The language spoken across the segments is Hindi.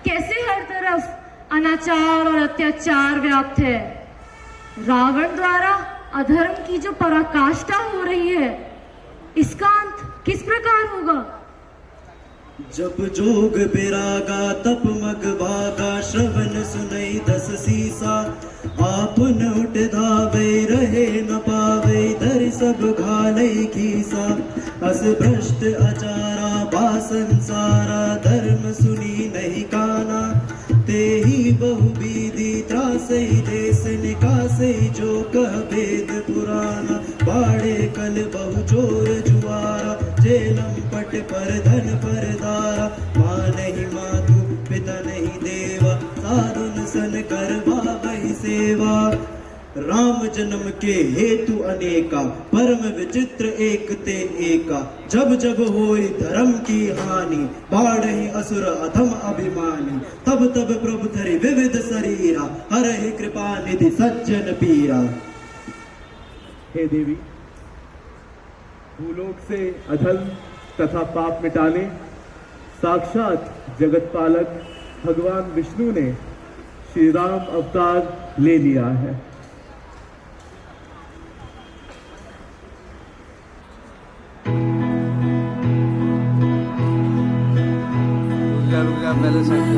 कैसे हर तरफ अनाचार और अत्याचार व्याप्त है। रावण द्वारा अधर्म की जो पराकाष्ठा हो रही है, इसका अंत किस प्रकार होगा? जब जोग बिरागा तप मग भागा, श्रवण सुनई दस सीसा। आपन उठ धावे रहे न पावे, धर सब घाले खीसा। अस भ्रष्ट अचारा बा संसारा, धर्म सुनी नहीं काना। ते ही बहु बीदी त्रासई देश निकासई, जो कह भेद पुराना। बाड़े कल बहु जोर जुआरा, जेलम पट पर धन पर दारा। माँ नहीं मातु पिता नहीं देवा, साधुन सन करवा वही सेवा। राम जन्म के हेतु अनेका, परम विचित्र एक ते एका। जब जब होई धर्म की हानि, बाढ़हि असुर अधम अभिमानी। तब तब प्रभु धरि विविध शरीरा, हरहि कृपा निधि सज्जन पीरा। हे देवी, भूलोक से अधर्म तथा पाप मिटाने साक्षात जगत पालक भगवान विष्णु ने श्री राम अवतार ले लिया है। पहले साइड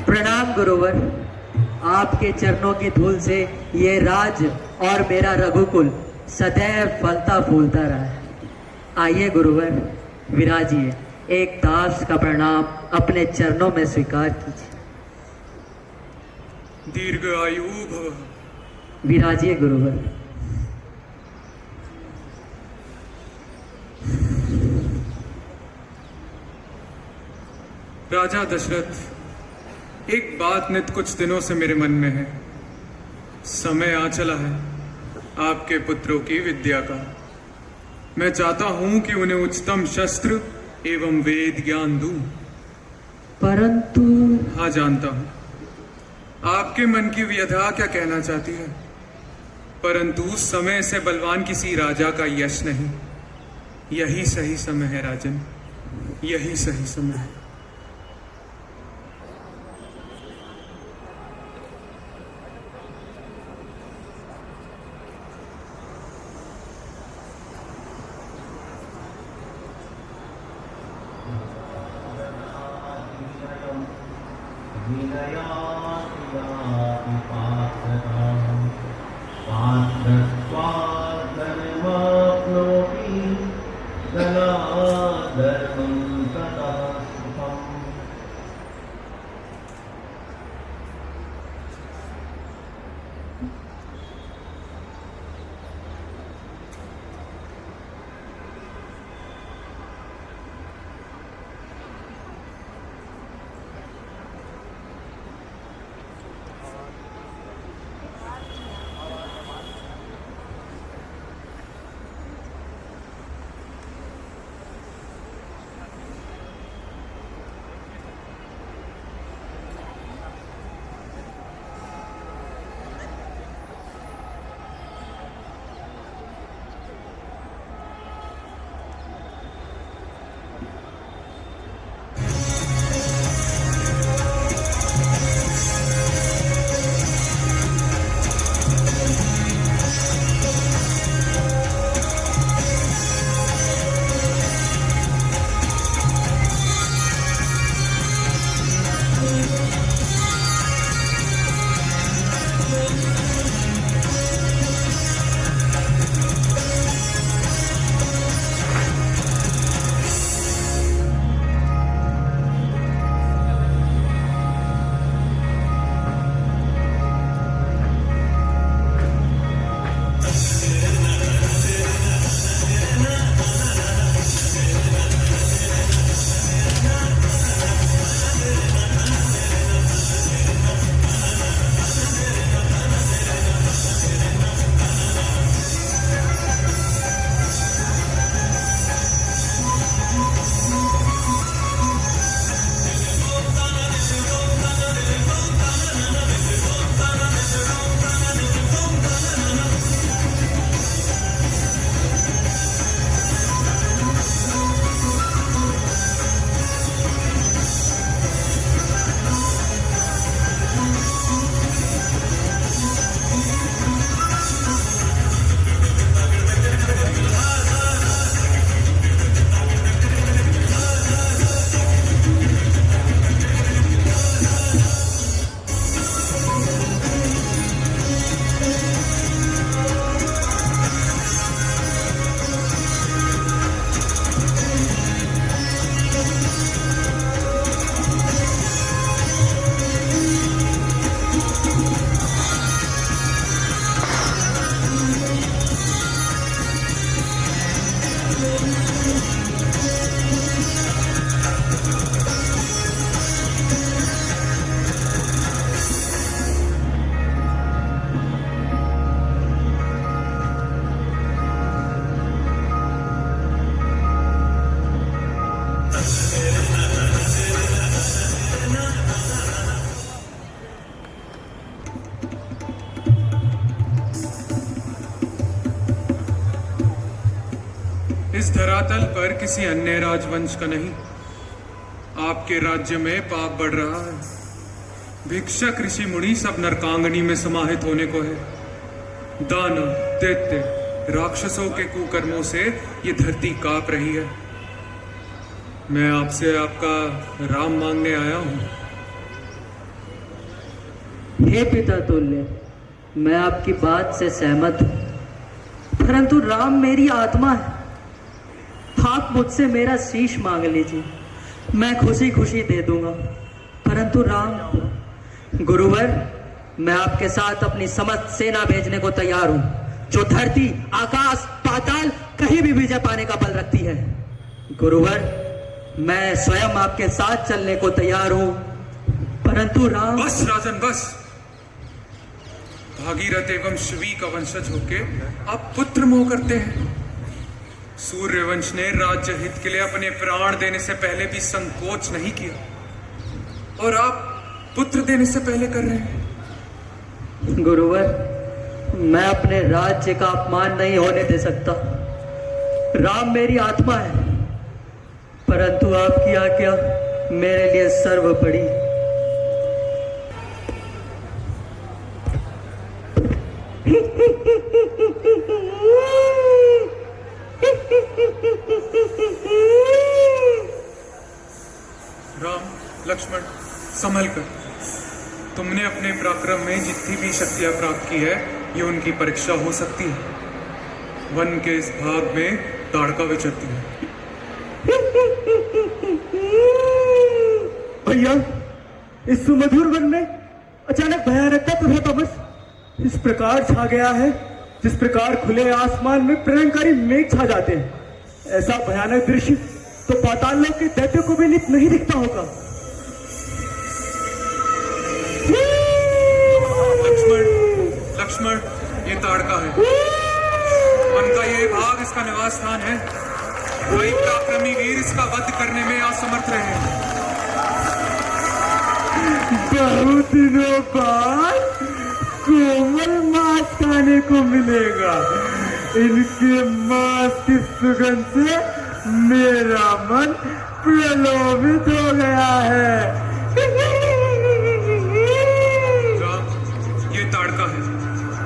प्रणाम गुरुवर। आपके चरणों की धूल से ये राज और मेरा रघुकुल सदैव फलता फूलता रहा है। आइए गुरुवर, विराजिए। एक दास का प्रणाम अपने चरणों में स्वीकार कीजिए। दीर्घ आयु भव। विराजिए गुरुवर। राजा दशरथ, एक बात नित कुछ दिनों से मेरे मन में है। समय आ चला है आपके पुत्रों की विद्या का। मैं चाहता हूं कि उन्हें उच्चतम शस्त्र एवं वेद ज्ञान दूं। परंतु हाँ, जानता हूं आपके मन की व्यथा क्या कहना चाहती है, परंतु समय से बलवान किसी राजा का यश नहीं। यही सही समय है राजन, यही सही समय है। धरातल पर किसी अन्य राजवंश का नहीं। आपके राज्य में पाप बढ़ रहा है। भिक्षक ऋषि मुनि सब नरकांगनी में समाहित होने को है। दानव दैत्य राक्षसों के कुकर्मों से ये धरती कांप रही है। मैं आपसे आपका राम मांगने आया हूं। हे पिता तुल्य, मैं आपकी बात से सहमत हूं, परंतु राम मेरी आत्मा है। आप मुझसे मेरा शीश मांग लीजिए, मैं खुशी खुशी दे दूंगा, परंतु राम। गुरुवर, मैं आपके साथ अपनी समस्त सेना भेजने को तैयार हूं, जो धरती आकाश पाताल कहीं भी विजय पाने का बल रखती है। गुरुवर, मैं स्वयं आपके साथ चलने को तैयार हूं, परंतु राम। बस राजन बस। भागीरथ एवं शिवी का वंशज होके आप पुत्र मोह करते हैं। सूर्यवंश ने राज्य हित के लिए अपने प्राण देने से पहले भी संकोच नहीं किया, और आप पुत्र देने से पहले कर रहे हैं। गुरुवर, मैं अपने राज्य का अपमान नहीं होने दे सकता। राम मेरी आत्मा है, परंतु आपकी आज्ञा मेरे लिए सर्वोपरि। राम लक्ष्मण संभल कर। तुमने अपने पराक्रम में जितनी भी शक्तियां प्राप्त की है, ये उनकी परीक्षा हो सकती है। वन के इस भाग में ताड़का विचरती है। भैया, इस सुमधुर वन में अचानक भयानकता तथा तमस इस प्रकार छा गया है, जिस प्रकार खुले आसमान में प्रलयंकारी मेघ छा जाते हैं। ऐसा भयानक दृश्य तो पाताल लोक के दैत्यों को भी नित नहीं दिखता होगा। लक्ष्मण, ये ताड़का है। वन का ये भाग इसका निवास स्थान है। वही पराक्रमी वीर इसका वध करने में असमर्थ रहे हैं। बहुत दिनों बाद कोमल मांस खाने को मिलेगा। इनके मांस की सुगंध से मेरा मन प्रलोभित हो गया है। राम, ये ताड़का है।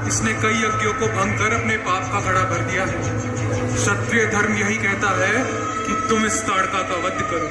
इसने कई यज्ञों को भंग कर अपने पाप का घड़ा भर दिया है। क्षत्रिय धर्म यही कहता है कि तुम इस ताड़का का वध करो।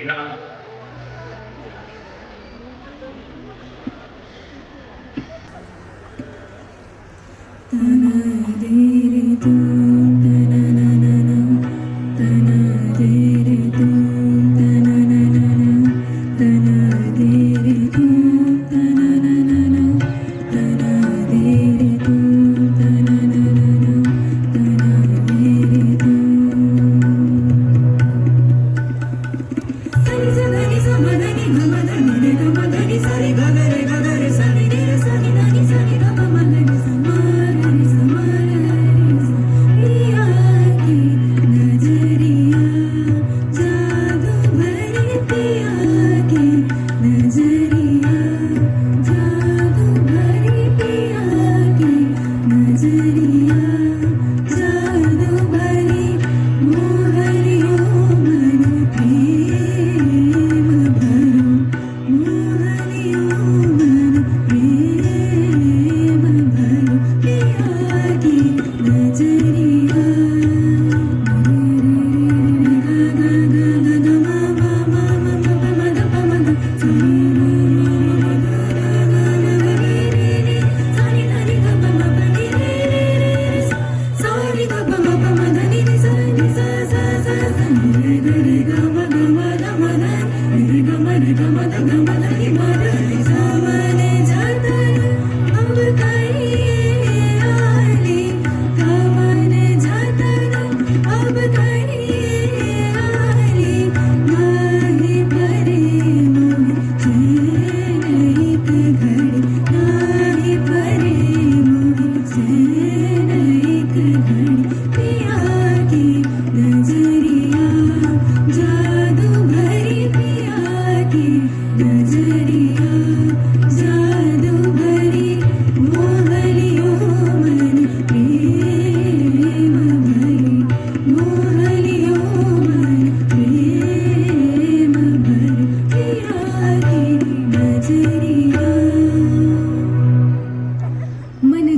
देखना।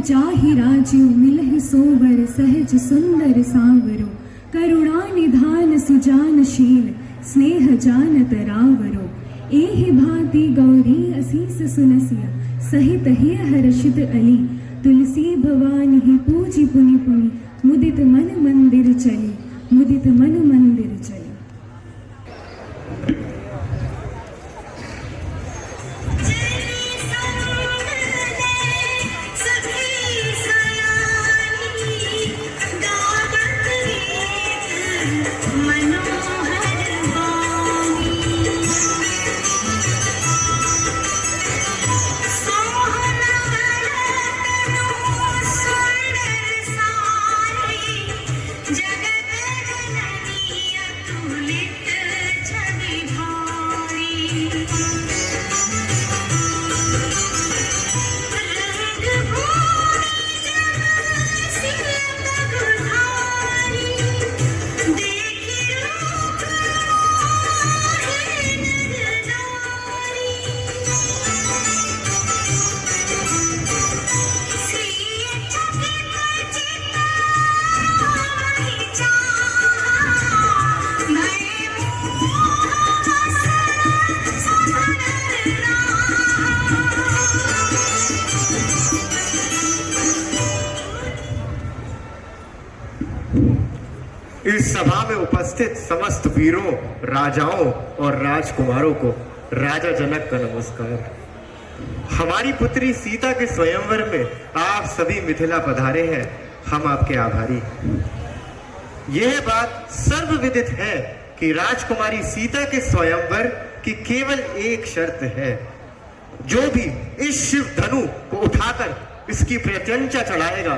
जाहि राज्यो मिलहि सोवर सहज सुंदर सांवरो करुणा निधान सुजानशील स्नेह जानत रावरो एहि भांति गौरी असीस सुनसिया सहित हिय हर्षित अली तुलसी भवानी ही पूजी पुनि पुनि मुदित मन मंदिर चली मुदित मन मंदिर चली। इस सभा में उपस्थित समस्त वीरों, राजाओं और राजकुमारों को राजा जनक का नमस्कार। हमारी पुत्री सीता के स्वयंवर में आप सभी मिथिला पधारे हैं, हम आपके आभारी। यह बात सर्वविदित है कि राजकुमारी सीता के स्वयंवर की केवल एक शर्त है, जो भी इस शिव धनु को उठाकर इसकी प्रत्यंचा चढ़ाएगा,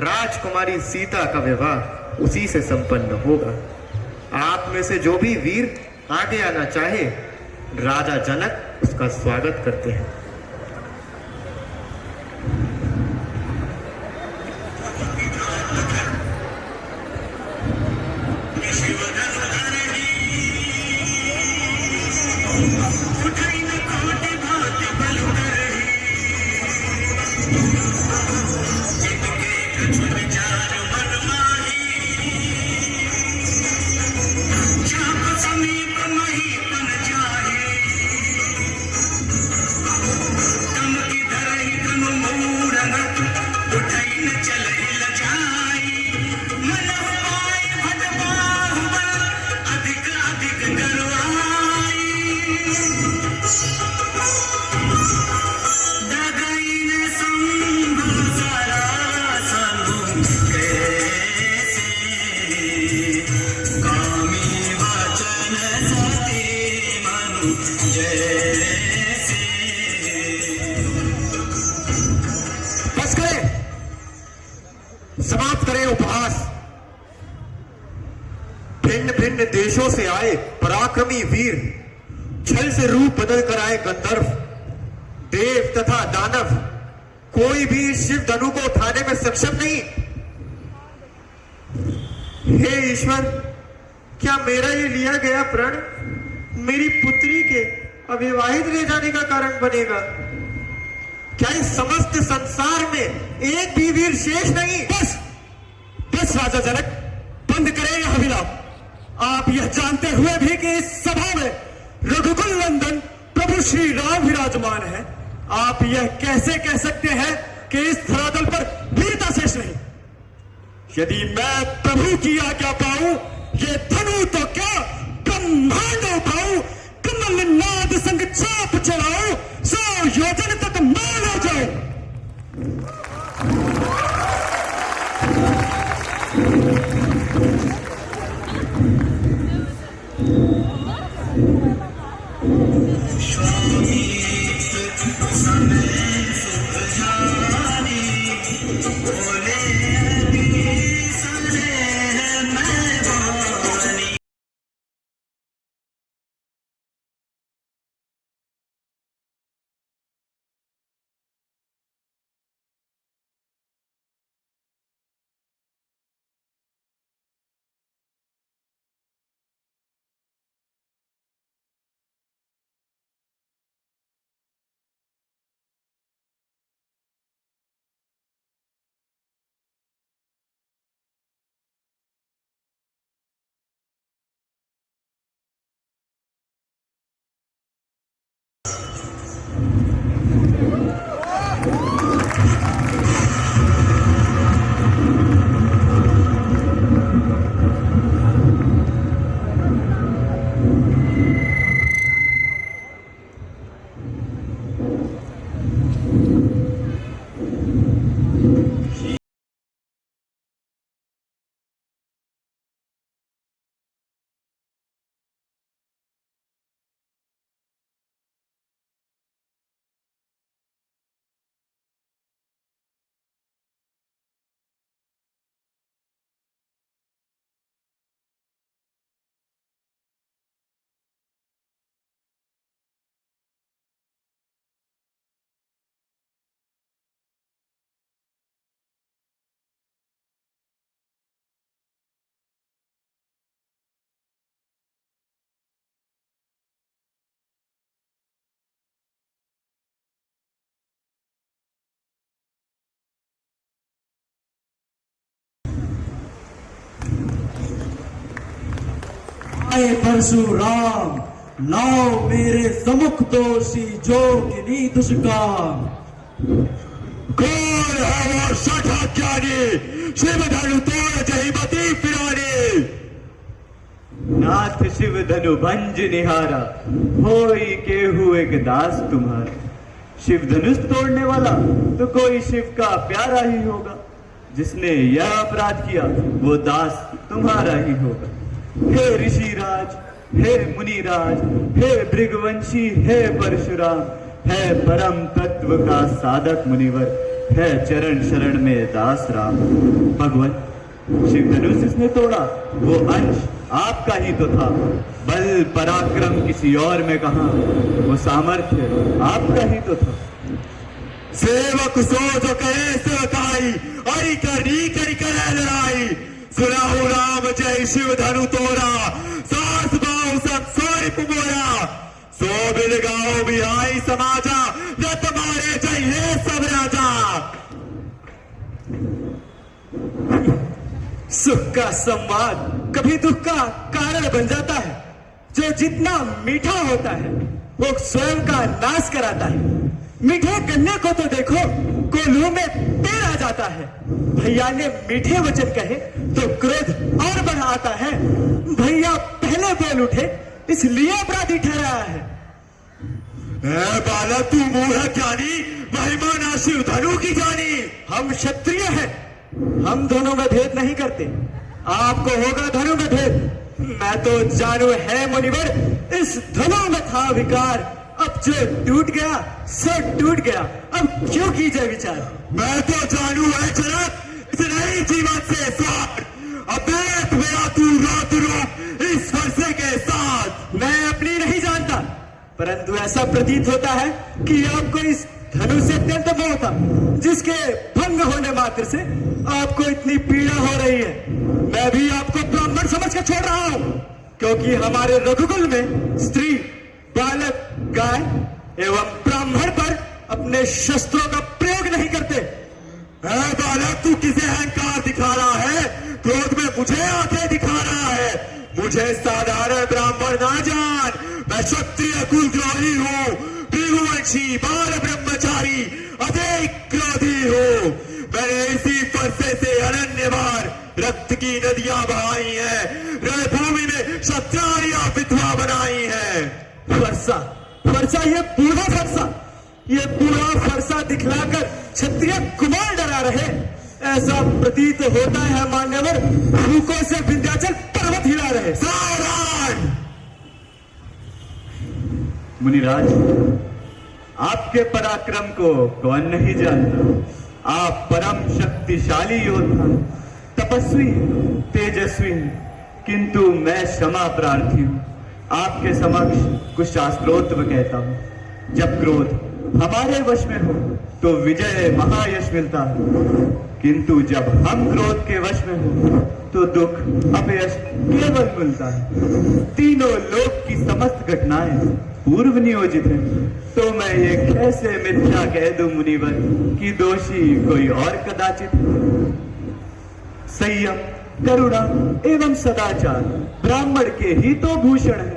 राजकुमारी सीता का विवाह उसी से संपन्न होगा। आप में से जो भी वीर आगे आना चाहे, राजा जनक उसका स्वागत करते हैं। समीप नहीं विभिन्न देशों से आए पराक्रमी वीर छल से रूप बदल कर आए गंधर्व, देव तथा दानव, कोई भी शिव धनु को उठाने में सक्षम नहीं। हे ईश्वर, क्या मेरा ये लिया गया प्रण मेरी पुत्री के अविवाहित रह जाने का कारण बनेगा? क्या इस समस्त संसार में एक भी वीर शेष नहीं? बस बस राजा जनक, बंद करें यह विलाप। आप यह जानते हुए भी कि इस सभा में रघुकुल नंदन प्रभु श्री राम विराजमान है, आप यह कैसे कह सकते हैं कि इस धरातल पर वीरता शेष नहीं? यदि मैं प्रभु की आज्ञा पाऊं, ये धनु तो क्या ब्रह्मांड उठाऊं, कमल नाद संग चाप चलाऊं, 100 योजन तक मान हो जाऊं। परशुराम, लाओ मेरे समुख दोषी जोगिनी दुष्काम। कौन है वो सठा ज्ञानी, शिव धनु तोड़ जहीमती फिरानी? नाथ शिव धनु भंज निहारा, होई केहू एक दास तुम्हारा। शिव धनुष तोड़ने वाला तो कोई शिव का प्यारा ही होगा, जिसने यह अपराध किया वो दास तुम्हारा ही होगा। हे ऋषिराज, हे मुनिराज, हे भृगवंशी, हे परशुराम, है परम तत्व का साधक मुनिवर, है चरण शरण में दास राम। भगवान, शिव धनुष जिसने तोड़ा वो अंश आपका ही तो था, बल पराक्रम किसी और में कहां, वो सामर्थ्य आपका ही तो था। सेवक सो जो करे सेवकाई, आई करी करी करे लड़ाई। सुनाहु राम जय शिव धनु तोरा, सास बाहु सब सोई पुमोरा। सो बिल गाओ बिहाई समाजा, न तुम्हारे जय है सब राजा। सुख का संवाद कभी दुख का कारण बन जाता है। जो जितना मीठा होता है वो स्वयं का नाश कराता है। मीठे गन्ने को तो देखो, कोल्हू में पेड़ आ जाता है। भैया ने मीठे वचन कहे तो क्रोध और बढ़ आता है। भैया पहले बोल उठे इसलिए अपराधी ठहराया है। बालक तू मूढ़ ज्ञानी, महिमा ना शिव धनु की जानी। हम क्षत्रिय हैं, हम दोनों में भेद नहीं करते। आपको होगा धनु में भेद, मैं तो जानू है मुनिवर, इस धनु में था विकार। अब जो टूट गया सो टूट गया, अब क्यों कीजिए विचार। मैं तो जानू है जनक, इस नई जीवन से स्वार। अद्वैत व्यातु रूप इस फरसे के साथ। मैं अपनी नहीं जानता, परंतु ऐसा प्रतीत होता है कि आपको इस धनुष से अत्यंत मोह था, जिसके भंग होने मात्र से आपको इतनी पीड़ा हो रही है। मैं भी आपको ब्राह्मण समझ के छोड़ रहा हूं, क्योंकि हमारे रघुकुल में स्त्री, बालक, गाय एवं ब्राह्मण पर अपने शस्त्रों का प्रयोग नहीं करते। बालक, तू किसे अहंकार दिखा रहा है? क्रोध में मुझे आंखें दिखा रहा है। मुझे साधारण ब्राह्मण ना जान, मैं क्षत्रिय कुलद्रोही हूँ, भृगुवंशी, बाल ब्रह्मचारी, अधिक क्रोधी हूँ। मैंने इसी फरसे से अनन्य बार रक्त की नदियां बहाई हैं, रणभूमि में क्षत्रिया विधवा बनाई है। फरसा, फरसा, ये पूरा फरसा दिखलाकर क्षत्रिय कुमार डरा रहे। ऐसा प्रतीत होता है मान्यवर, भूखों से विंध्याचल पर्वत हिला रहे। सावधान! मुनिराज, आपके पराक्रम को कौन नहीं जानता। आप परम शक्तिशाली योद्धा, तपस्वी, तेजस्वी, किंतु मैं क्षमा प्रार्थी हूं। आपके समक्ष कुछ शास्त्रोक्त कहता हूं। जब क्रोध हमारे वश में हो तो विजय महायश मिलता है, किंतु जब हम क्रोध के वश में हो तो दुख, अपयश केवल मिलता है। तीनों लोक की समस्त घटनाएं पूर्व नियोजित है, तो मैं ये कैसे मिथ्या कह दूं मुनिवर कि दोषी कोई और कदाचित। संयम, करुणा एवं सदाचार ब्राह्मण के ही तो भूषण है।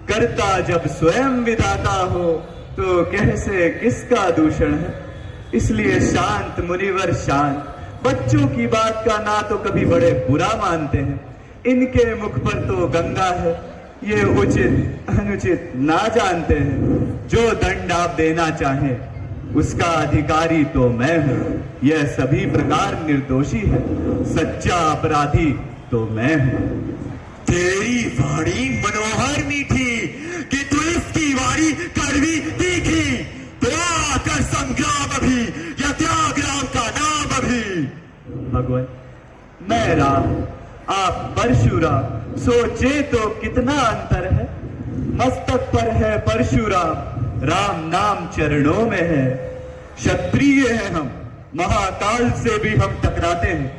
कर्ता जब स्वयं विधाता हो तो कैसे किसका दूषण है। इसलिए शांत मुनिवर शांत। बच्चों की बात का ना तो कभी बड़े बुरा मानते हैं। इनके मुख पर तो गंगा है, ये उचित अनुचित ना जानते हैं। जो दंड आप देना चाहें उसका अधिकारी तो मैं हूं। यह सभी प्रकार निर्दोषी है, सच्चा अपराधी तो मैं हूं। तेरी वाणी मनोहर मीठी कि तू इसकी वाणी कड़वी तीखी। तो आकर संग्राम अभी या त्याग राम का नाम अभी। भगवान, मैं राम, आप परशुराम, सोचे तो कितना अंतर है। मस्तक पर है परशुराम, राम नाम चरणों में है। क्षत्रिय है हम, महाकाल से भी हम टकराते हैं,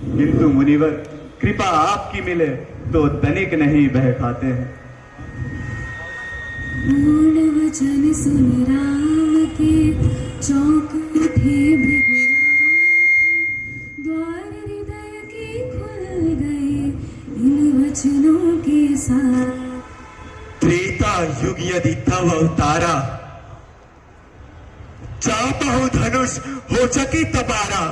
किंतु मुनिवर कृपा आपकी मिले तो तनिक नहीं बह खाते हैं। पूर्ण वचन सुन राम के, चौंक उठे भृगुनाथ। द्वार हृदय के खुल गए इन वचनों के साथ। त्रेता युग यदि तव अवतारा, चापहु धनुष हो चकी तपारा।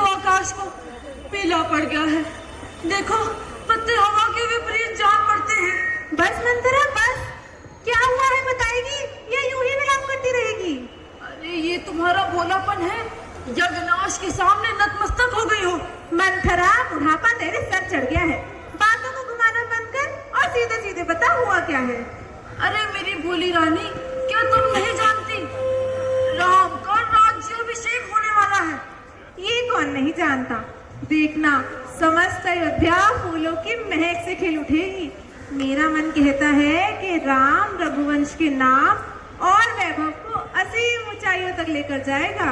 आकाश को पीला पड़ गया है। देखो पत्ते हवा के विपरीत जान पड़ते हैं। बस मंतरा बस, क्या हुआ है बताएगी या यूं ही विलाप करती रहेगी? अरे ये तुम्हारा भोलापन है या विनाश के सामने नतमस्तक हो गई हो? मंथरा, बुढ़ापा तेरे सर चढ़ गया है। बातों को घुमाना बंद कर और सीधे सीधे बता हुआ क्या है। अरे मेरी भोली रानी, क्या तुम नहीं जानती राम का राज्याभिषेक होने वाला है? ये कौन नहीं जानता। देखना समस्त अयोध्या फूलों की महक से खिल उठेगी। मेरा मन कहता है कि राम रघुवंश के नाम और वैभव को असीम ऊंचाइयों तक लेकर जाएगा।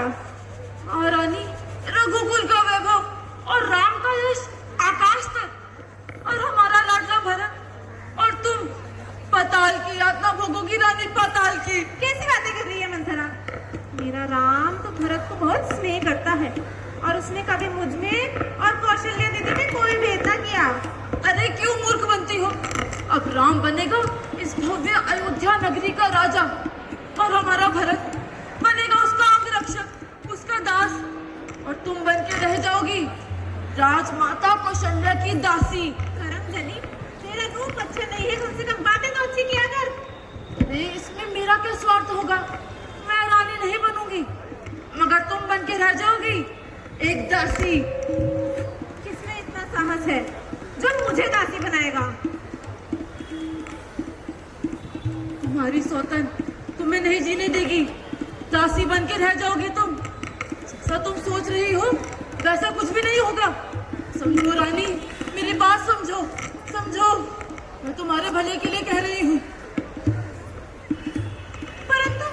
और रानी, रघुकुल का वैभव और राम का यश आकाश तक, और हमारा लाडला भरत और तुम पाताल की यातना भोगोगी रानी, पाताल की। कैसी बातें कर रही है मंथरा? मेरा राम तो भरत को बहुत स्नेह करता है और उसने कभी मुझ में और कौशल्या दीदी में कोई भेद ना किया। अरे क्यों मूर्ख बनती हो? अब राम बनेगा इस भव्य अयोध्या नगरी का राजा, और हमारा भरत बनेगा उसका अंगरक्षक, उसका दास, और तुम बन के रह जाओगी राजमाता कौशल्या की दासी। करमजनी, तेरा रूप अच्छा नहीं है, कम से कम बातें तो अच्छी किया कर। अरे इसमें मेरा क्या स्वार्थ होगा? मैं रानी नहीं बनूंगी, मगर तुम बन के रह जाओगी एक दासी। किसमें इतना साहस है जो मुझे दासी बनाएगा? तुम्हारी सौतन तुम्हें नहीं जीने देगी, दासी बन के रह जाओगी तुम। जैसा तुम सोच रही हो वैसा कुछ भी नहीं होगा। समझो रानी, मेरी बात समझो, समझो, मैं तुम्हारे भले के लिए कह रही हूँ। परंतु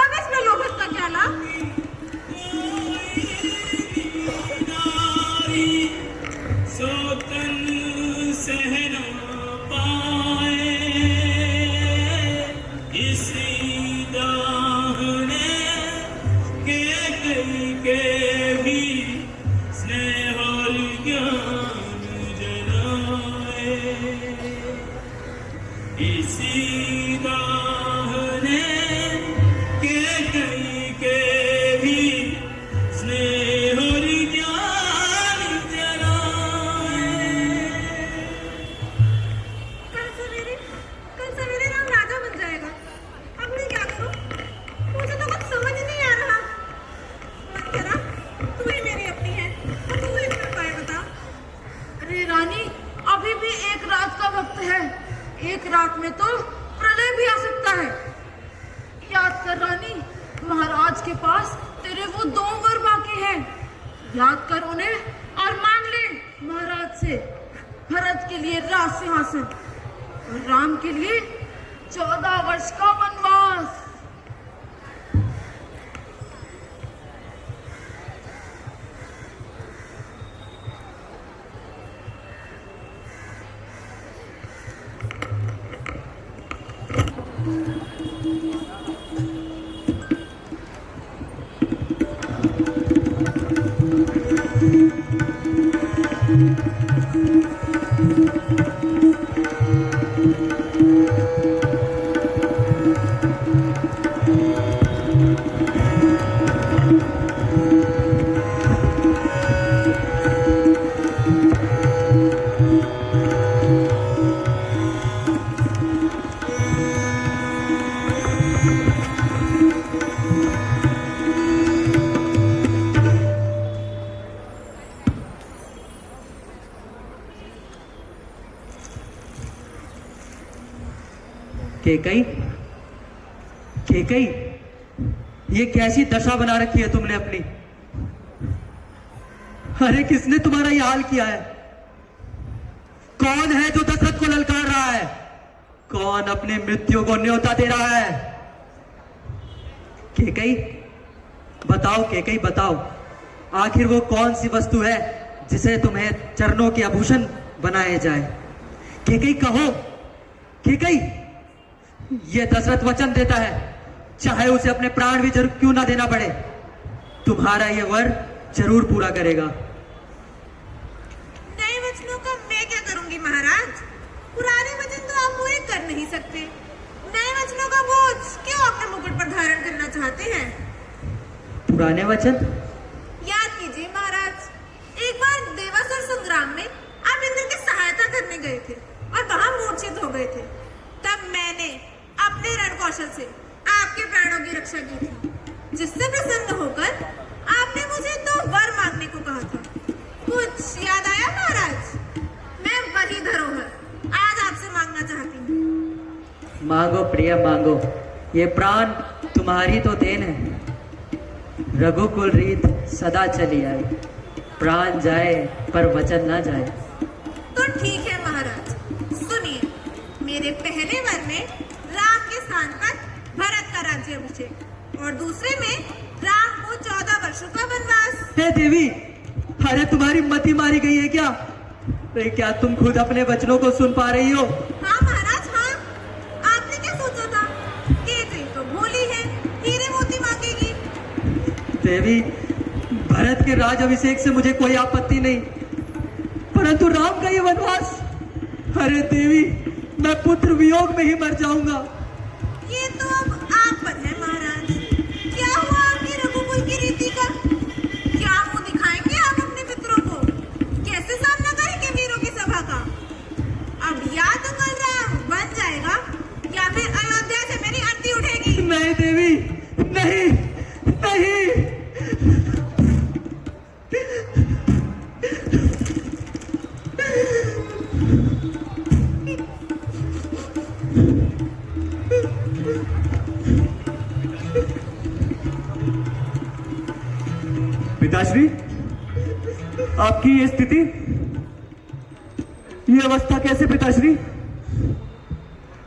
अब इसमें लोभस का क्या लाभ? सोतन सहना पाए, इसी दाहने के कई के भी स्नेह और ज्ञान जलाए, इसी दाहने के कई के भी स्नेह और ज्ञान जलाए। कल सवेरे राम राजा बन जाएगा। अब मैं क्या करूं? मुझे तो कुछ समझ नहीं आ रहा। मंथरा, तू ही मेरी अपनी है, और तू ही इसका उपाय बता। अरे रानी, अभी भी एक रात का वक्त है, एक रात में तो प्रलय भी आ सकता है। याद कर रानी, महाराज के पास तेरे वो 2 वर बाकी हैं, याद कर उन्हें और मांग ले महाराज से। भरत के लिए राज सिंहासन और राम के लिए 14 वर्ष का वनवास। केकई, केकई, ये कैसी दशा बना रखी है तुमने अपनी? अरे किसने तुम्हारा ये हाल किया है? कौन है जो दशरथ को ललकार रहा है? कौन अपनी मृत्यु को न्योता दे रहा है? केकई, बताओ केकई, बताओ, आखिर वो कौन सी वस्तु है जिसे तुम्हें चरणों के आभूषण बनाए जाए? केकई कहो, केकई। ये दशरथ वचन देता है, चाहे उसे अपने प्राण भी जरूर क्यों ना देना पड़े, तुम्हारा ये वर जरूर पूरा करेगा। नए वचनों का मैं क्या करूंगी महाराज? पुराने वचन तो आप पूरे कर नहीं सकते। नए वचनों का बोझ क्यों अपने मुकुट पर धारण करना चाहते हैं? पुराने वचन? याद कीजिए महाराज, एक बार देवासुर संग्राम में आप इंद्र की सहायता करने गए थे और वहां मूर्छित हो गए थे। तब मैंने अपने रण कौशल से आपके प्राणों की रक्षा की थी, जिससे प्रसन्न होकर आपने मुझे 2 वर मांगने को कहा था। कुछ याद आया महाराज? मैं वही धरोहर आज आपसे मांगना चाहती हूँ। मांगो प्रिय, मांगो। ये प्राण तुम्हारी तो देन है। रघुकुल रीत सदा चली आई, प्राण जाए पर वचन ना जाए। तो ठीक है महाराज, सुनिए। मेरे पहले वर में राम के स्थान पर भरत का राज्याभिषेक और दूसरे में राम को 14 वर्षों का वनवास। हे देवी, अरे तुम्हारी मति मारी गई है क्या? अरे क्या तुम खुद अपने वचनों को सुन पा रही हो? हाँ महाराज, हाँ। आपने क्या सोचा था? केकई तो भोली है, हीरे मोती मांगेगी। देवी, भरत के राज अभिषेक से मुझे कोई आपत्ति नहीं, परंतु राम का ये वनवास, अरे देवी, मैं पुत्र वियोग में ही मर जाऊंगा। ये तो अब आप पर है महाराज। क्या हुआ आपकी रघुकुल की रीति का? क्या मुंह दिखाएंगे आप अपने पितरों को? कैसे सामना करेंगे वीरों की सभा का? अब या तो कल राम बन जाएगा या फिर अयोध्या से मेरी आरती उठेगी। नहीं देवी, नहीं, नहीं। पिताश्री, आपकी ये स्थिति, ये अवस्था कैसे पिताश्री?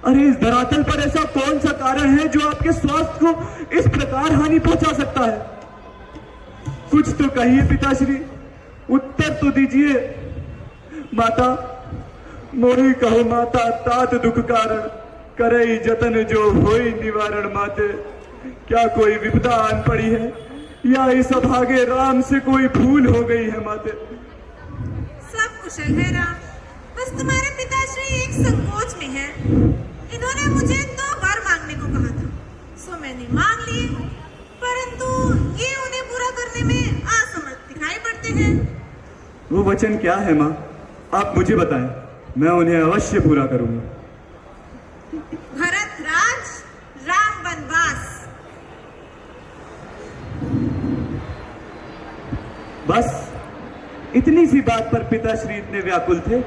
अरे इस धरातल पर ऐसा कौन सा कारण है जो आपके स्वास्थ्य को इस प्रकार हानि पहुंचा सकता है? कुछ तो कहिए पिताश्री, उत्तर तो दीजिए। माता, मोहि कहो माता, तात दुख कारण करई जतन जो होई निवारण माते। क्या कोई विपदा आन पड़ी है या इस अभागे राम से कोई भूल हो गई है माते? सब कुशल है राम, बस तुम्हारे पिताश्री एक संकोच में है। इन्होंने मुझे 2 बार मांगने को कहा था, सो मैंने मांग लिए, परंतु ये उन्हें पूरा करने में असमर्थ दिखाई पड़ते हैं। वो वचन क्या है माँ? आप मुझे बताएं, मैं उन्हें अवश्य पूरा करूंगा। भरत राज, राम वनवास। बस इतनी सी बात पर पिताश्री इतने व्याकुल थे?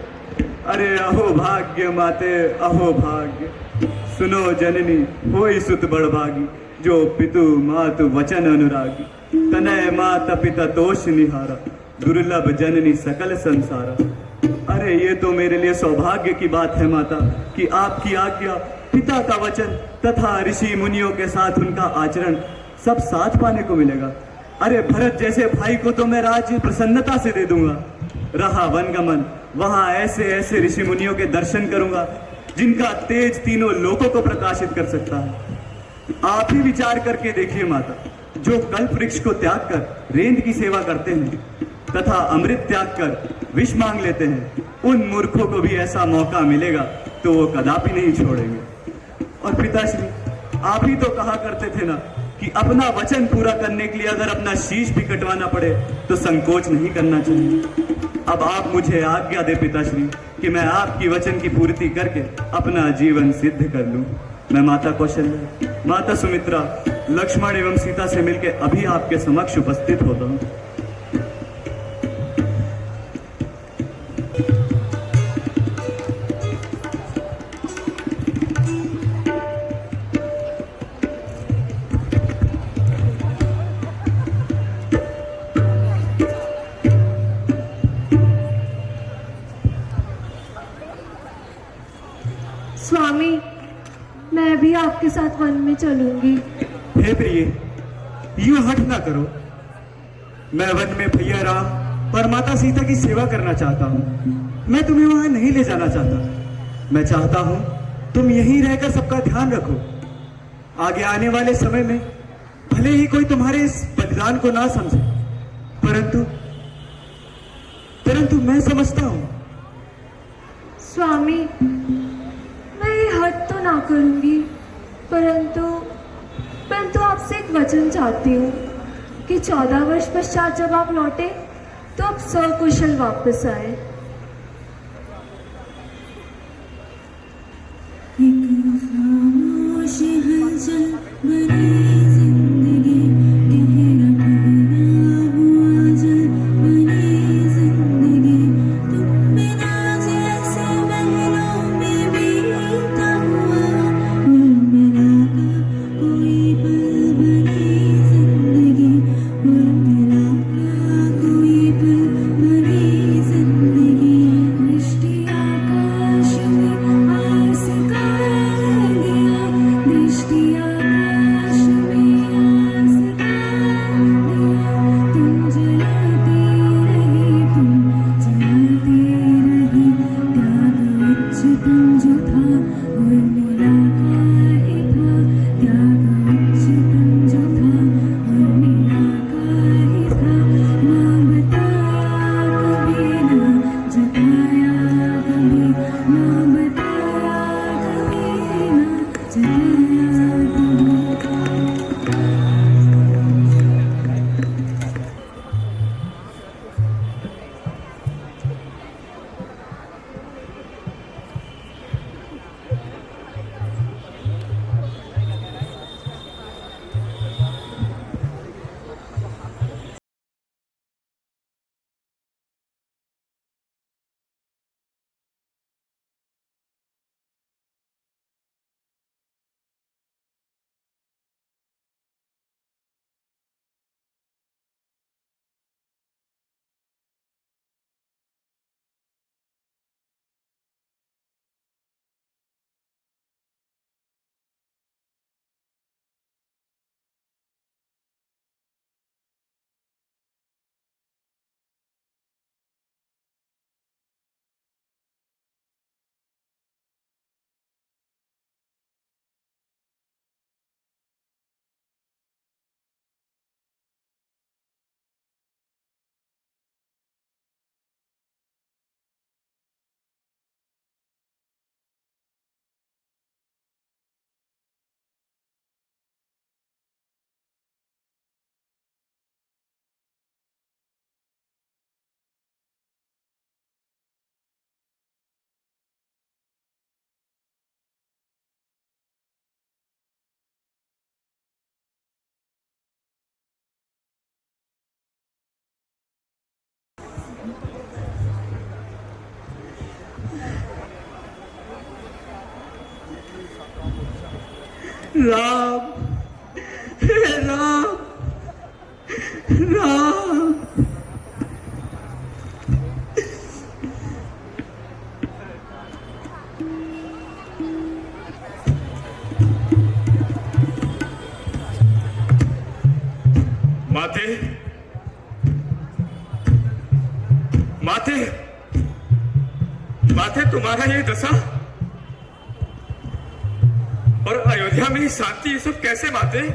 अरे अहो भाग्य माते, अहो भाग्य। सुनो जननी, होई सुत बड़भागी, जो पितु मातु वचन अनुरागी। तनय माता पिता तोष निहारा, दुर्लभ जननी सकल संसारा। अरे ये तो मेरे लिए सौभाग्य की बात है माता कि आपकी आज्ञा, पिता का वचन तथा ऋषि मुनियों के साथ उनका आचरण सब साथ पाने को मिलेगा। अरे भरत जैसे भाई को तो मैं राज्य प्रसन्नता से दे दूंगा। रहा वनगमन, वहां ऐसे ऐसे ऋषि मुनियों के दर्शन करूंगा जिनका तेज तीनों लोकों को प्रकाशित कर सकता है। आप ही विचार करके देखिए माता, जो कल्प वृक्ष को त्याग कर रेंद की सेवा करते हैं तथा अमृत त्याग कर विष मांग लेते हैं, उन मूर्खों को भी ऐसा मौका मिलेगा तो वो कदापि नहीं छोड़ेंगे। और पिताश्री, आप ही तो कहा करते थे ना कि अपना वचन पूरा करने के लिए अगर अपना शीश भी कटवाना पड़े तो संकोच नहीं करना चाहिए। अब आप मुझे आज्ञा दे पिताश्री कि मैं आपकी वचन की पूर्ति करके अपना जीवन सिद्ध कर लूं। मैं माता कौशल्या, माता सुमित्रा, लक्ष्मण एवं सीता से मिलकर अभी आपके समक्ष उपस्थित होता हूं। स्वामी, मैं भी आपके साथ वन में चलूंगी। हे प्रिय, यूं हट ना करो। मैं वन में भैया राम और माता सीता की सेवा करना चाहता हूँ। मैं तुम्हें वहां नहीं ले जाना चाहता। मैं चाहता हूँ तुम यहीं रहकर सबका ध्यान रखो। आगे आने वाले समय में भले ही कोई तुम्हारे इस बलिदान को ना समझे, परंतु मैं समझता हूँ। स्वामी, मैं ये हट तो ना करूंगी, परंतु आपसे एक वचन चाहती हूँ कि 14 वर्ष पश्चात जब आप लौटे तो आप सकुशल वापस आए। एक खामोश हलचल भरी जिंदगी, गहरा गहरा हुआ जल भरी जिंदगी। तुम बिना जैसे महलों में बीता हुआ उर्मिला का कोई पल भरी जिंदगी, उर्मिला का कोई पल भरी जिंदगी। दृष्टि आकाश में आस का दिया, दृष्टि आकाश राम, हे राम, राम। माते, माते, माते, तुम्हारा ये दशा और अयोध्या में ही शांति, ये सब कैसे माते?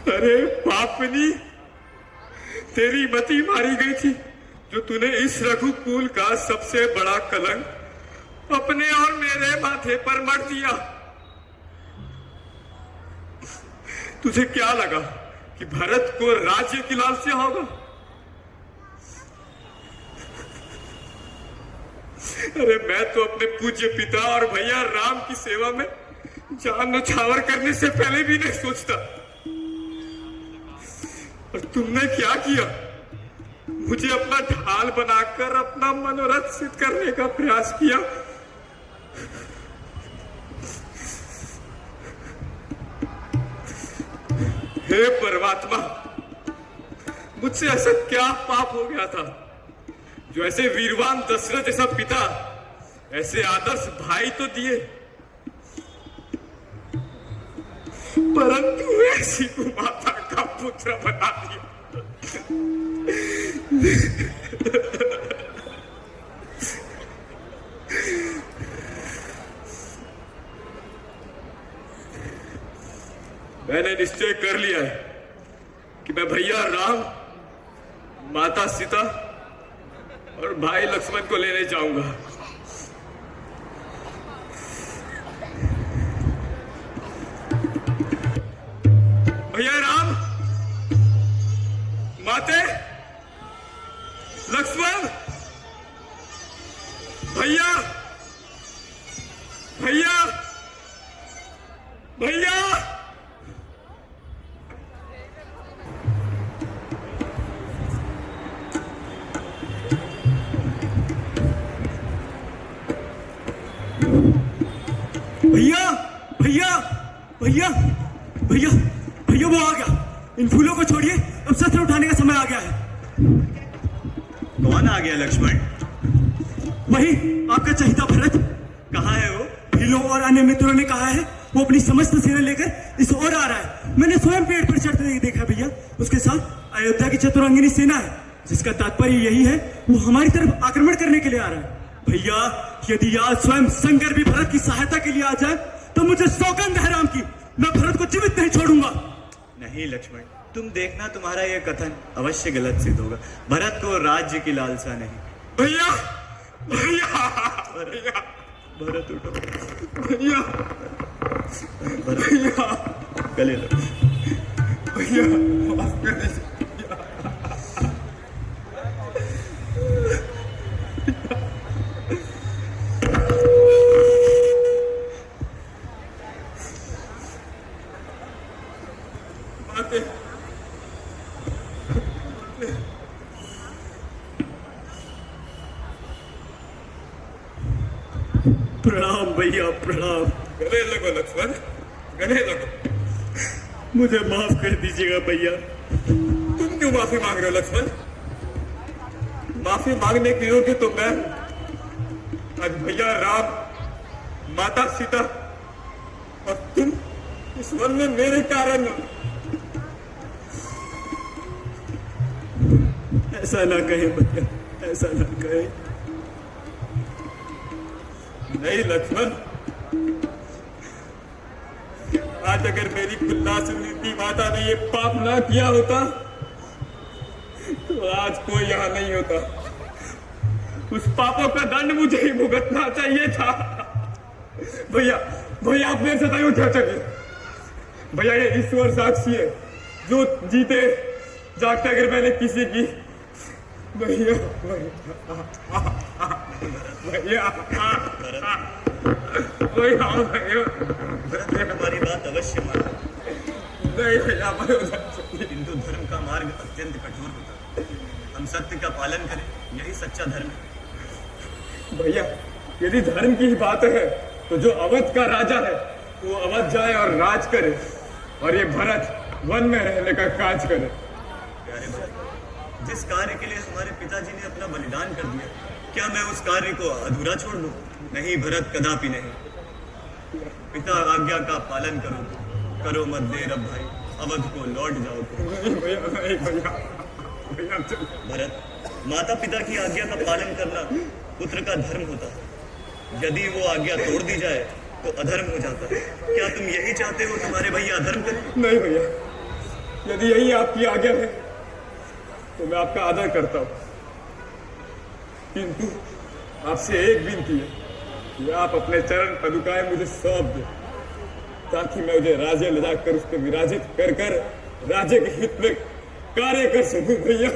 अरे पापनी, तेरी मति मारी गई थी जो तूने इस रघुकुल का सबसे बड़ा कलंक अपने और मेरे माथे पर मढ़ दिया। तुझे क्या लगा कि भरत को राज्य की लालसा होगा? अरे मैं तो अपने पूज्य पिता और भैया राम की सेवा में जान न्यौछावर करने से पहले भी नहीं सोचता। और तुमने क्या किया? मुझे अपना ढाल बनाकर अपना मनोरथ सिद्ध करने का प्रयास किया। हे परमात्मा, मुझसे ऐसा क्या पाप हो गया था जो ऐसे वीरवान दशरथ जैसा पिता, ऐसे आदर्श भाई तो दिए, परंतु ऐसी कुमाता का पुत्र बना दिया। मैंने निश्चय कर लिया है कि मैं भैया राम, माता सीता और भाई लक्ष्मण को लेने जाऊंगा। भैया राम, माते, लक्ष्मण, भैया, भैया भैया भैया भैया भैया भैया भैया वो आ गया। इन फूलों को छोड़िए, अब शस्त्र उठाने का समय आ गया है। कौन आ गया लक्ष्मण? वही आपका चहिता भरत। कहाँ है वो? भीलों और अन्य मित्रों ने कहा है वो अपनी समस्त सेना लेकर इस ओर आ रहा है। मैंने स्वयं पेड़ पर चढ़ते देखा भैया। उसके साथ अयोध्या की चतुरंगिनी सेना है, जिसका तात्पर्य यही है वो हमारी तरफ आक्रमण करने के लिए आ रहा है। भैया यदि आज स्वयं शंकर भी भरत की सहायता के लिए आ जाए तो मुझे सौगंध है राम की, मैं भरत को जीवित नहीं छोड़ूंगा। नहीं लक्ष्मण, तुम देखना तुम्हारा यह कथन अवश्य गलत सिद्ध होगा। भरत को राज्य की लालसा नहीं। भैया भैया भैया भरत उठो, भैया भरत भैया गले लगो। भैया माफ कर दीजिए। प्रणाम भैया प्रणाम। गले लगो लक्ष्मण, गले लगो। मुझे माफ कर दीजिएगा भैया। तुम क्यों माफी मांग रहे हो लक्ष्मण? माफी मांगने के योग्य तो मैं, आज भैया राम, माता सीता और तुम इस वन में मेरे कारण हो। ऐसा ना कहे भैया, ऐसा ना कहे। नहीं लक्ष्मण, आज अगर मेरी कुल्लास नीति माता ने ये पाप ना किया होता तो आज कोई यहां नहीं होता। उस पापों का दंड मुझे ही भुगतना चाहिए था। भैया भैया आप मेरे से अयोध्या चलिए। भैया ये ईश्वर साक्षी है, जो जीते जागते अगर मैंने किसी की भैया भैया भैया भरत ने हमारी बात अवश्य माना। नहीं भैया हिंदू धर्म का मार्ग अत्यंत कठोर होता है। हम सत्य का पालन करें, यही सच्चा धर्म है। भैया यदि धर्म की ही बात है तो जो अवध का राजा है वो अवध जाए और राज करे, और ये भरत वन में रहने का काज करे। प्यारे भरत, जिस कार्य के लिए हमारे पिताजी ने अपना बलिदान कर दिया, क्या मैं उस कार्य को अधूरा छोड़ दूं? नहीं भरत, कदापि नहीं। पिता आज्ञा का पालन करो, करो मत देर अब भाई, अवध को लौट जाओ तुम। नहीं भैया, नहीं भैया, भैया चलो। भरत, माता पिता की आज्ञा का पालन करना पुत्र का धर्म होता है। यदि वो आज्ञा तोड़ दी जाए तो अधर्म हो जाता है। क्या तुम यही चाहते हो तुम्हारे भैया अधर्म करें? नहीं भैया, यदि यही आपकी आज्ञा है तो मैं आपका आदर करता हूं, किंतु आपसे एक विनती है कि आप अपने चरण पदुकाएं मुझे सौंप दें, ताकि मैं मुझे राज्य ले जाकर उस पर विराजित कर कर राज्य के हित में कार्य कर सकूं भैया।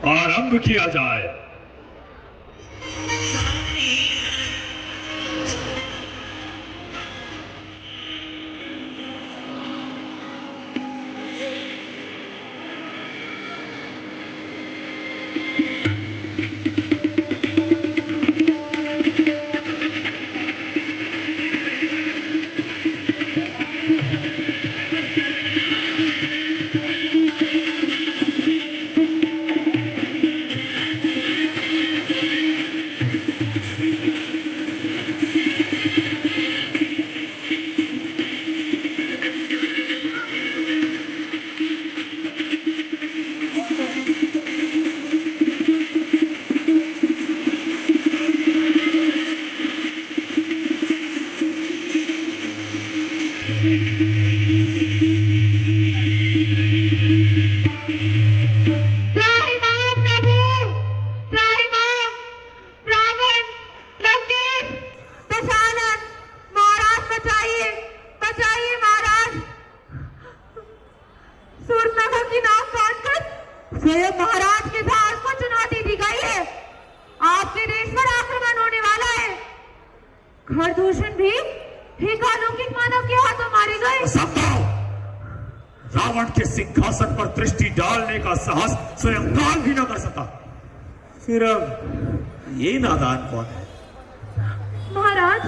आरंभ किया जाए। स्वयं महाराज के साहस को चुनौती दी गई है। आपके देश पर आक्रमण होने वाला है। खरदूषण भी एक अलौकिक मानव के हाथों मारे गए। रावण के सिंहासन पर दृष्टि डालने का साहस स्वयं काल भी न कर सका, फिर अब ये नादान कौन है? महाराज,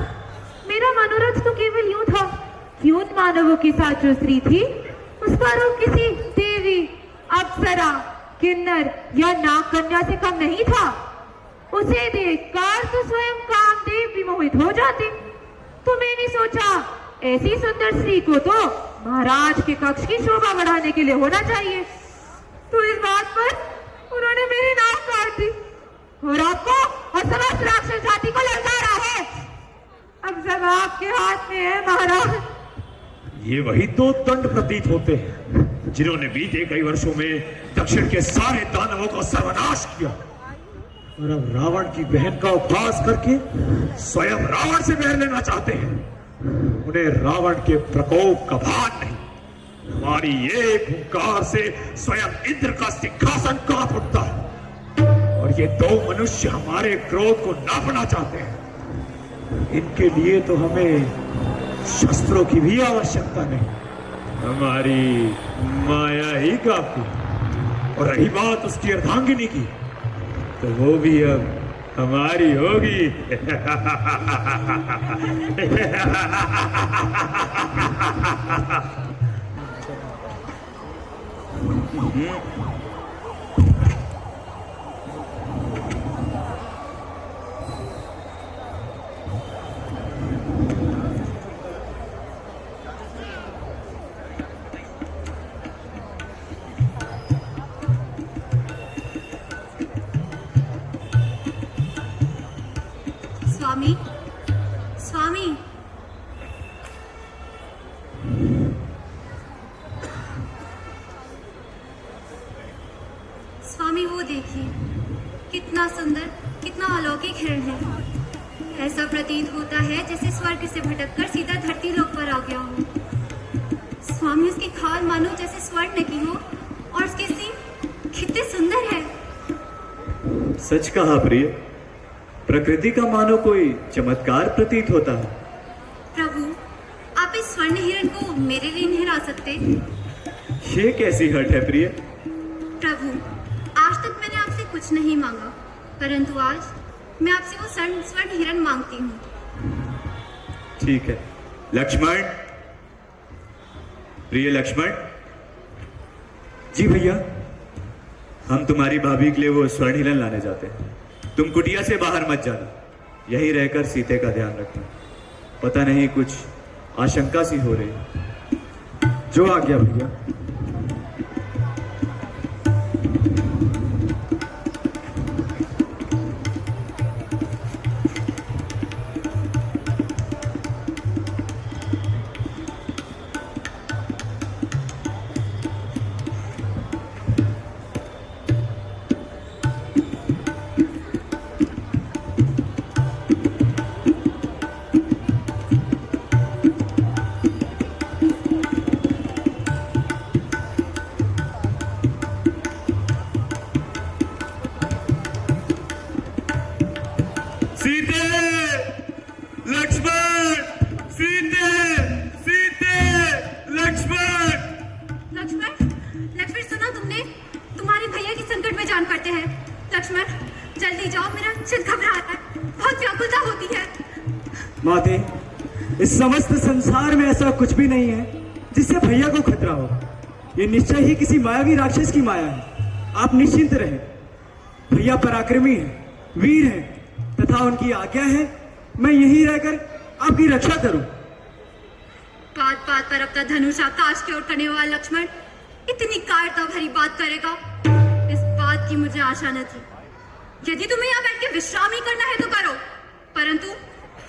मेरा मनोरथ तो केवल यूं था कि उन मानवों के साथ जो स्त्री थी उस पर वो किसी देवी, अप्सरा, किन्नर या नाग कन्या से कम नहीं था। उसे देखकर तो स्वयं कामदेव भी मोहित हो जाते। तो मैंने सोचा ऐसी सुंदर स्त्री को तो महाराज के कक्ष की शोभा बढ़ाने के लिए होना चाहिए। तो इस बात पर उन्होंने मेरी नाक काट दी और आपको और समस्त राक्षस जाति को ललकारा है। अब सब आपके हाथ में है महाराज। ये वही दो दंड प्रतीत होते हैं जिन्होंने बीते कई वर्षों में दक्षिण के सारे दानवों का सर्वनाश किया, और अब रावण की बहन का उपहास करके स्वयं रावण से बैर लेना चाहते हैं। उन्हें रावण के प्रकोप का भान नहीं। हमारी एक हुंकार से स्वयं इंद्र का सिंहासन कांप उठता है, और ये दो मनुष्य हमारे क्रोध को नापना चाहते हैं। इनके लिए तो हमें शस्त्रों की भी आवश्यकता नहीं, हमारी माया ही काफी। और रही बात उसकी अर्धांगिनी की, तो वो भी अब हमारी होगी। स्वामी, स्वामी, स्वामी वो देखिए, कितना सुंदर, कितना अलौकिक हिरण है। ऐसा प्रतीत होता है जैसे स्वर्ग से भटककर सीधा धरती लोक पर आ गया हो। स्वामी, उसकी खाल मानो जैसे स्वर्ण की हो, और उसके सींग कितने सुंदर है। सच कहा प्रिय, प्रकृति का मानो कोई चमत्कार प्रतीत होता है। प्रभु, आप इस स्वर्ण हिरण को मेरे लिए नहीं ला सकते? ये कैसी हट है प्रिय? प्रभु, आज तक मैंने आपसे कुछ नहीं मांगा, परंतु आज मैं आपसे वो स्वर्ण हिरण मांगती हूँ। ठीक है लक्ष्मण, प्रिय लक्ष्मण। जी भैया, हम तुम्हारी भाभी के लिए वो स्वर्ण हिरण लाने जाते हैं। तुम कुटिया से बाहर मत जाना, यहीं रहकर सीते का ध्यान रखना। पता नहीं कुछ आशंका सी हो रही है। जो आ गया भैया। माते, इस समस्त संसार में ऐसा कुछ भी नहीं है जिससे भैया को खतरा हो। ये निश्चय ही किसी मायावी राक्षस की माया है। आप निश्चिंत रहें। भैया पराक्रमी हैं, वीर हैं तथा उनकी आज्ञा है मैं यहीं रहकर आपकी रक्षा करूं। बात बात पर अपना धनुष आकाश की ओर करने वाला लक्ष्मण इतनी कायरता भरी बात करेगा, इस बात की मुझे आशा न थी। यदि तुम्हें यहाँ बैठ के विश्राम ही करना है तो करो, परंतु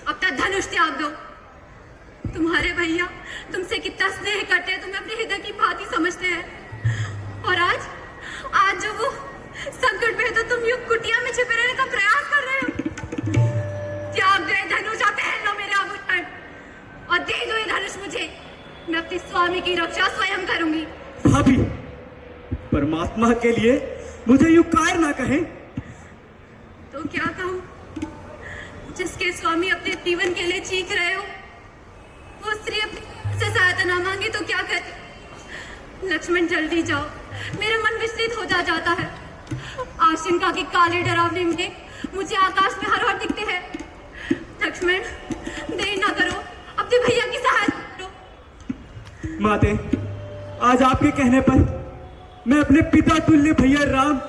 अपना धनुष त्याग दो। तुम्हारे भैया तुमसे कितना स्नेह करते हैं, तुम्हें अपने हृदय की भांति समझते हैं। और आज जो वो संकट में है तो तुम यूं कुटिया में छिपे रहने का प्रयास कर रहे हो। त्याग दो ये धनुष, पहन लो मेरे आभूषण और दे दो ये धनुष मुझे। मैं अपने स्वामी की रक्षा स्वयं करूंगी। भाभी, परमात्मा के लिए मुझे यूं कायर ना कहें। तो क्या कहूं? जिसके स्वामी अपने जीवन के लिए चीख रहे हो, वो स्त्री से सहायता ना मांगे तो क्या करे? लक्ष्मण जल्दी जाओ, मेरा मन विचलित हो जाता है। आशंका के काले डरावने में मुझे आकाश में हर ओर दिखते हैं। लक्ष्मण देर ना करो, अपने भैया की सहायता करो। माते, आज आपके कहने पर मैं अपने पिता तुल्य भैया राम,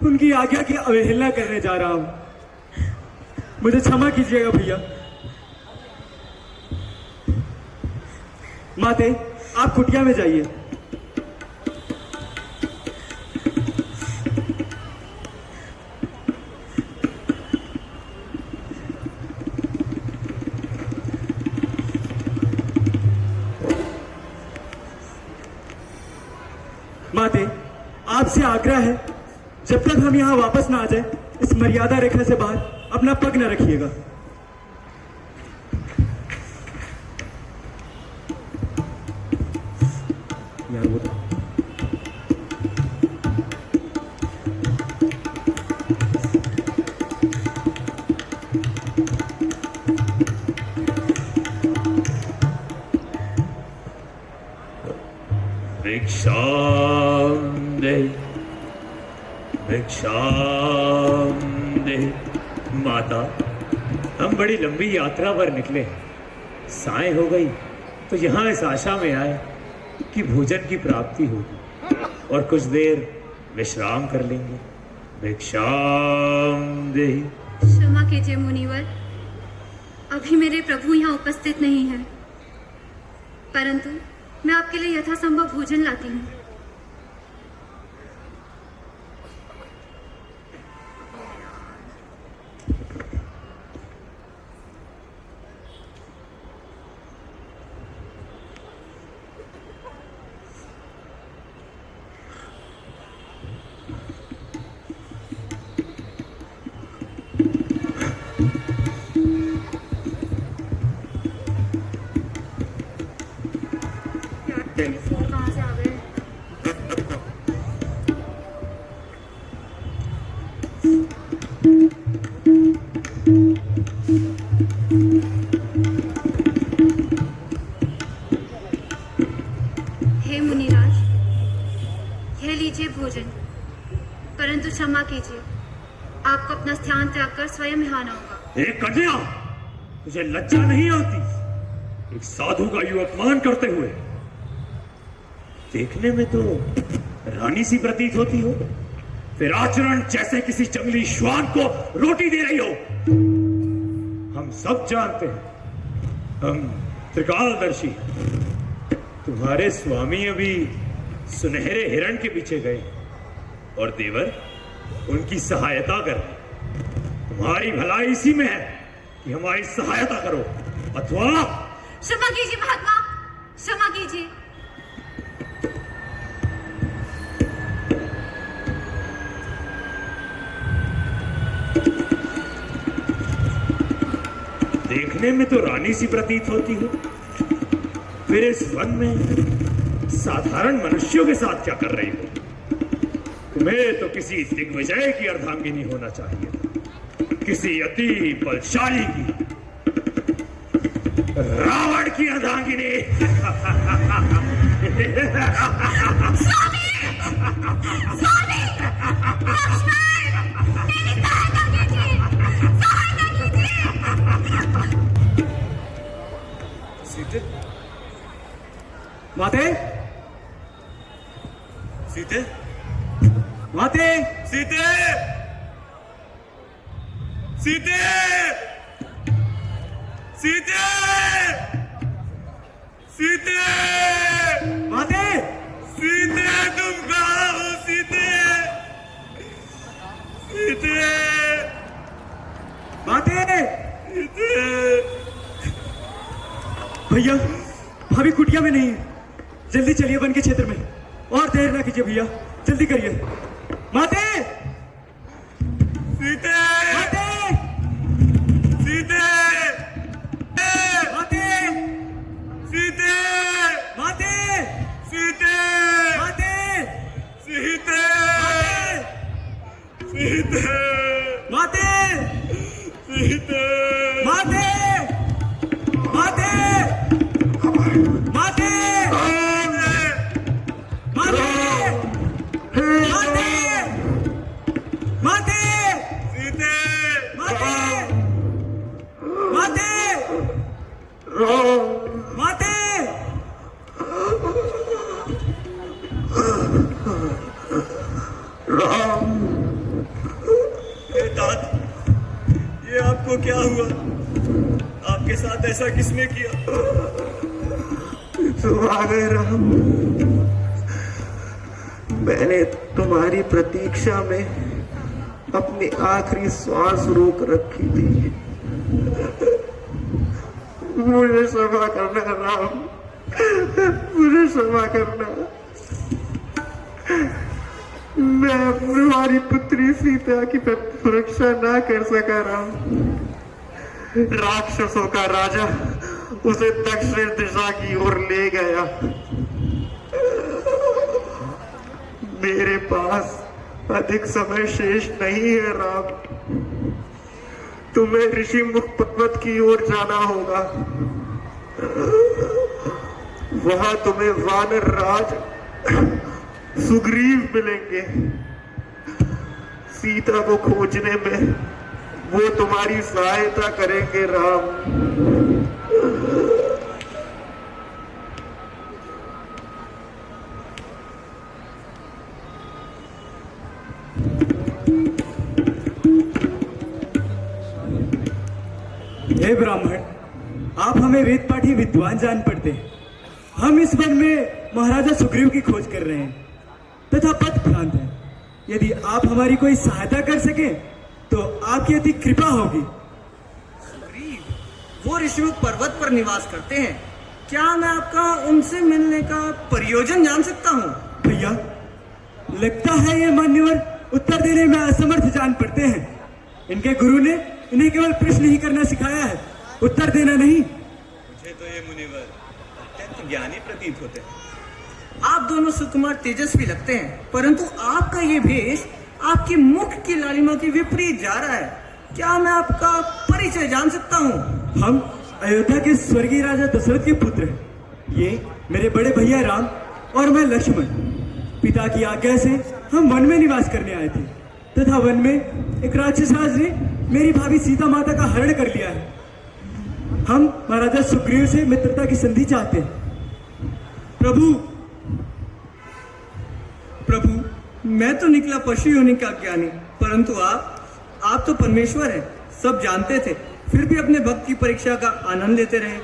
उनकी आज्ञा की अवहेलना करने जा रहा हूं। मुझे क्षमा कीजिएगा भैया। माते, आप कुटिया में जाइए। माते, आपसे आग्रह है, जब तक हम यहां वापस ना आ जाए, इस मर्यादा रेखा से बाहर अपना पग न रखिएगा। यार वो भिक्षाम दे, भिक्षाम दे। माता, हम बड़ी लंबी यात्रा पर निकले, साय हो गई तो यहाँ इस आशा में आए कि भोजन की प्राप्ति होगी और कुछ देर विश्राम कर लेंगे। भिक्षाम दे। क्षमा कीजिए मुनिवर, अभी मेरे प्रभु यहाँ उपस्थित नहीं है, परंतु मैं आपके लिए यथासंभव भोजन लाती हूँ। कहाँ से आ गए? हे मुनिराज, यह लीजिए भोजन, परंतु क्षमा कीजिए, आपको अपना स्थान त्याग कर स्वयं यहाँ आना होगा। एक कन्या, तुझे लज्जा नहीं आती? एक साधु का यूं अपमान करते हुए। देखने में तो रानी सी प्रतीत होती हो, फिर आचरण जैसे किसी जंगली श्वान को रोटी दे रही हो। हम सब जानते हैं, हम त्रिकालदर्शी। तुम्हारे स्वामी अभी सुनहरे हिरण के पीछे गए और देवर उनकी सहायता कर रहे। तुम्हारी भलाई इसी में है कि हमारी सहायता करो, अथवा क्षमा कीजिए महात्मा, क्षमा कीजिए। देखने में तो रानी सी प्रतीत होती हो, फिर इस वन में साधारण मनुष्यों के साथ क्या कर रही हो? तुम्हें तो किसी दिग्विजय की अर्धांगिनी होना चाहिए, किसी अति बलशाली की, रावण की अर्धांगिनी। स्वामी! स्वामी! लक्ष्मण! मेरी सहायता कीजिए! सहायता कीजिए! सीते, माते, सीते, माते, सीते, सीते, सीते, सीते, माते, सीते, तुम कहाँ हो सीते? सीते, माते। सीते, भैया, भाभी कुटिया में नहीं है। जल्दी चलिए वन के क्षेत्र में, और देर ना कीजिए भैया, जल्दी करिए। माते, सीते, माते, सीते, माते, सीते, माते, सीते, माते, सीते, सीते, माते, सीते, माते, माते, माते, माते, माते, सीते, माते, माते, माते। हे तात, ये आपको क्या हुआ? आपके साथ ऐसा किसने किया? तुम आ गए राम। मैंने तुम्हारी प्रतीक्षा में अपनी आखिरी श्वास रोक रखी थी। मुझे क्षमा करना राम, मुझे क्षमा करना। मैं तुम्हारी पुत्री सीता की सुरक्षा ना कर सका राम। राक्षसों का राजा उसे दक्षिण दिशा की ओर ले गया। मेरे पास अधिक समय शेष नहीं है राम। तुम्हें ऋषि मुख पर्वत की ओर जाना होगा। वहां तुम्हें वानर राज सुग्रीव मिलेंगे। सीता को खोजने में वो तुम्हारी सहायता करेंगे राम। हे ब्राह्मण, आप हमें वेद पाठी विद्वान जान पड़ते हैं। हम इस वन में महाराजा सुग्रीव की खोज कर रहे हैं तथा पथ भ्रांत हैं। यदि आप हमारी कोई सहायता कर सके तो आपकी अति कृपा होगी। वो ऋषिमुख पर्वत पर निवास करते हैं। क्या मैं आपका उनसे मिलने का प्रयोजन जान सकता हूँ? भैया, लगता है ये मान्यवर उत्तर देने में असमर्थ जान पड़ते हैं। इनके गुरु ने इन्हें केवल प्रश्न ही करना सिखाया है, उत्तर देना नहीं। मुझे तो ये मुनिवर अत्यंत ज्ञानी प्रतीत होते हैं। आप दोनों सुकुमार तेजस्वी लगते हैं, परंतु आपका ये भेष आपकी मुख की लालिमा के विपरीत जा रहा है। क्या मैं आपका परिचय जान सकता हूँ? हम अयोध्या के स्वर्गीय राजा दशरथ के पुत्र हैं। ये मेरे बड़े भैया राम और मैं लक्ष्मण। पिता की आज्ञा से हम वन में निवास करने आए थे तथा वन में एक राक्षस राज ने मेरी भाभी सीता माता का हरण कर लिया है। हम महाराजा सुग्रीव से मित्रता की संधि चाहते हैं। प्रभु, मैं तो निकला पशु योनि का ज्ञानी, परंतु आप तो परमेश्वर हैं, सब जानते थे, फिर भी अपने भक्त की परीक्षा का आनंद लेते रहे।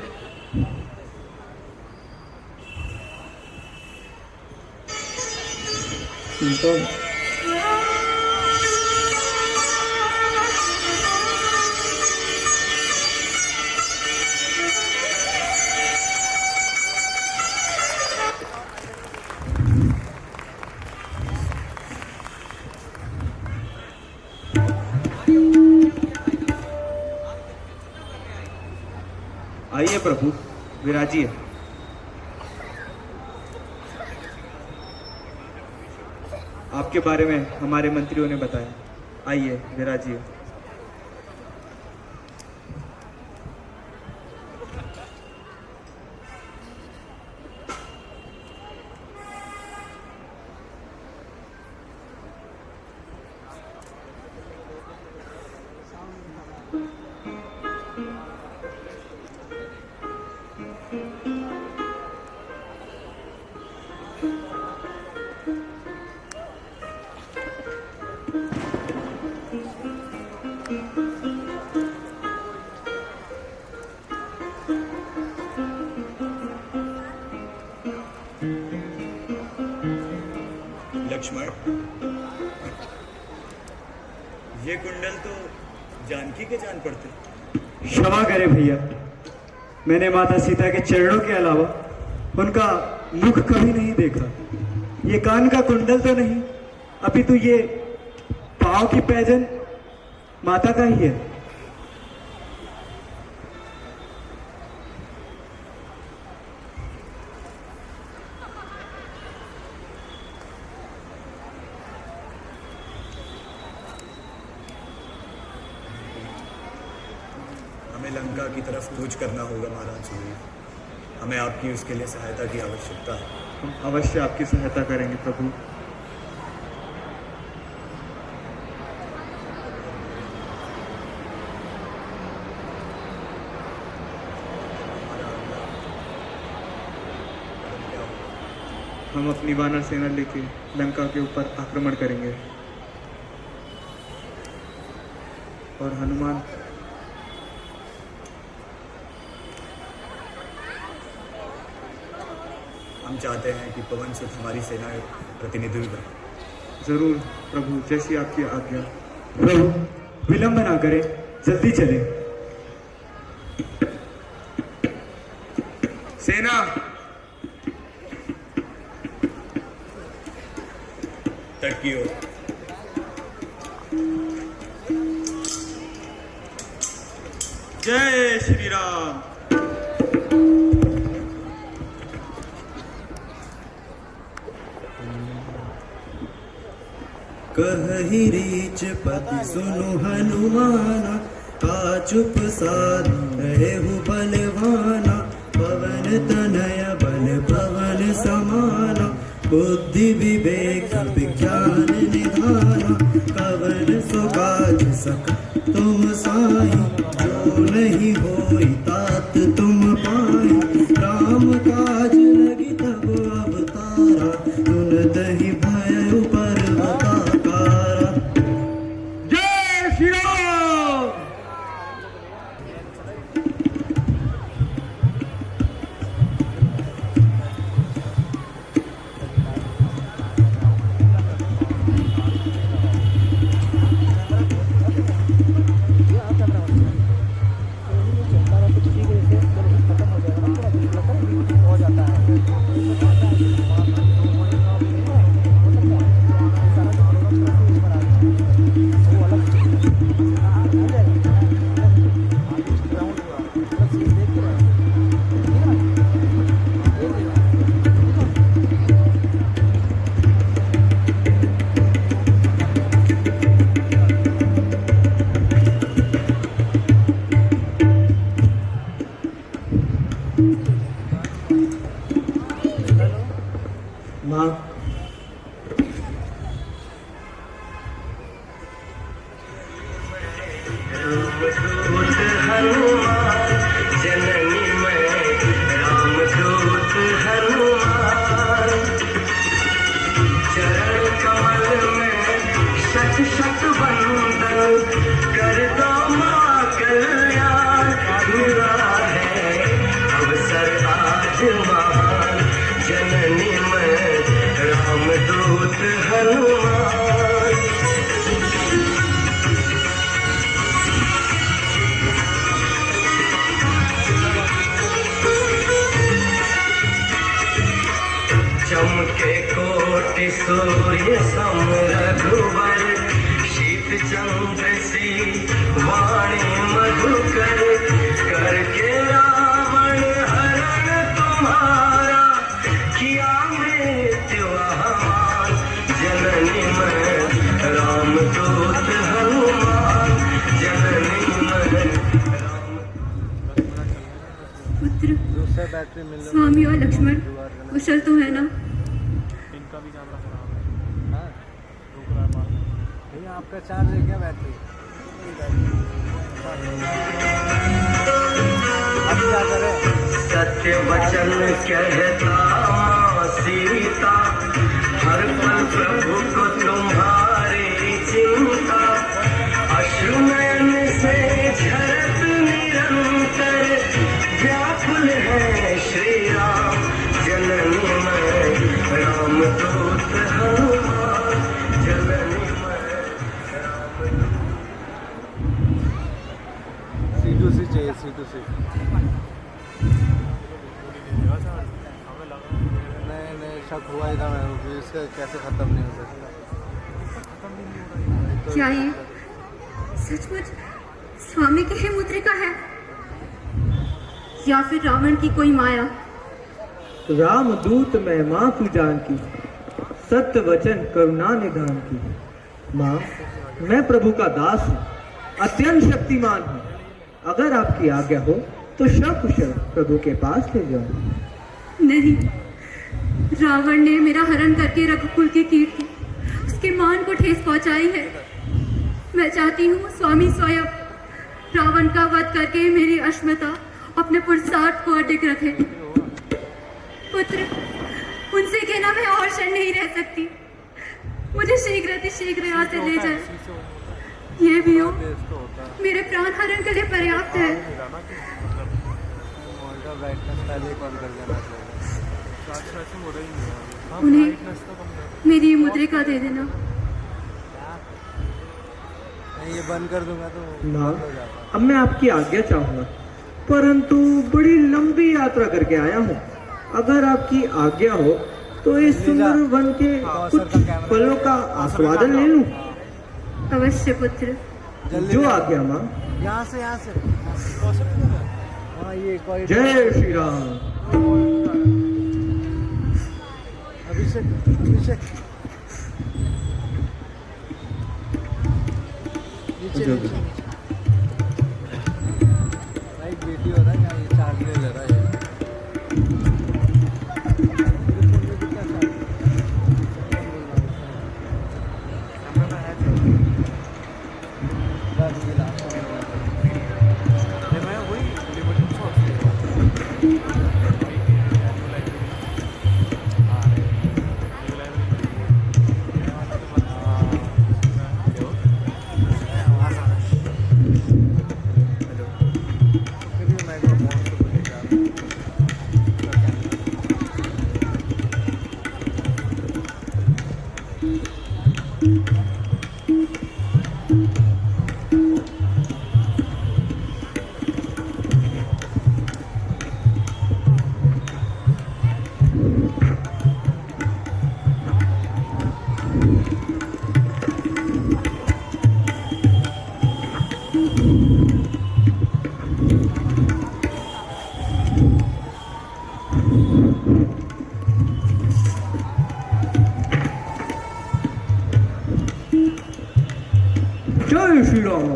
आइए प्रभु, विराजिए। आपके बारे में हमारे मंत्रियों ने बताया। आइए विराजिए। लक्ष्मण, ये कुंडल तो जानकी के जान पड़ते। क्षमा करे भैया, मैंने माता सीता के चरणों के अलावा उनका मुख कभी नहीं देखा। ये कान का कुंडल तो नहीं, अपितु ये पांव की पैजन माता का ही है। हमें लंका की तरफ कूच करना होगा महाराज सूर्य। हमें आपकी उसके लिए सहायता की आवश्यकता है। हम अवश्य आपकी सहायता करेंगे प्रभु। हम अपनी वानर सेना लेके लंका के ऊपर आक्रमण करेंगे और हनुमान हम चाहते हैं कि पवन सुत हमारी सेना का प्रतिनिधित्व करें। जरूर प्रभु, जैसी आपकी आज्ञा। प्रभु विलंब ना करें, जल्दी चलें। सेना तट की ओर। जय श्री राम। कहि रीच पति सुनु हनुमाना, का चुप साध रहेहु बलवाना। पवन तनय बल पवन समाना, बुद्धि विवेक विज्ञान निधाना। कवन सुकाज सक तुम साई, जो नहीं होई तात तुम पाई। राम काज लगी तब अवतारा, तुन दहि भय पर्वताकारा। जय श्री राम। माँ, चमके कोटि सूर्य सम रघुवर, शीत चंद्र सी वाणी मधुकर। करके रावण हरण तुम्हारा, किया मृत्यु हमार। जननी मैं रामदूत हनुमान, जननी मैं पुत्र स्वामी और लक्ष्मण कुशल तो है ना? इनका भी कैमरा खराब है। रुक रहा है भैया, आपका चार्ज है क्या बैटरी? सत्य वचन कहता माँ सीता, हर पल प्रभु को तुम्हारी चिंता, अश्रुनयन से झरत निरंतर, व्याकुल है श्री राम जननी में, रामदूत हनुमान जननी में, C2C चाहिए, C2C। नहीं शक हुआ ही था मेरे को, इसका कैसे खत्म नहीं हो सकता। क्या ये सचमुच स्वामी की ही मुद्रिका है या फिर रावण की कोई माया? रामदूत मैं माँ तू जान की, सत्य वचन करुणा निधान की। माँ, मैं प्रभु का दास हूँ, अत्यंत शक्तिमान हूँ। अगर आपकी आज्ञा हो तो सकुशल प्रभु के पास ले जाओ। नहीं, रावण ने मेरा हरण करके रघुकुल की कीर्ति, उसके मान को ठेस पहुंचाई है। मैं चाहती हूँ स्वामी स्वयं रावण का वध करके मेरी अश्मता अपने पुरुषार्थ को अडिग रखे। पुत्र, उनसे कहना मैं और क्षण नहीं रह सकती, मुझे शीघ्र यहाँ से ले जाए। ये भी हो मेरे प्राण हरण के लिए पर्याप्त है। उन्हें मेरी मुद्रिका दे देना। ये बंद कर दूंगा तो माँ, अब मैं आपकी आज्ञा चाहूंगा, परंतु बड़ी लंबी यात्रा करके आया हूँ। अगर आपकी आज्ञा हो तो इस सुंदर वन के कुछ पलों का आस्वादन ले लूं। अवश्य पुत्र, जो आज्ञा माँ। यहाँ से हाँ, ये कोई जय श्री राम। अभिषेक नीचे भाई वीडियो हो रहा है, ये चार्ज ले रहा है। जय श्री राम।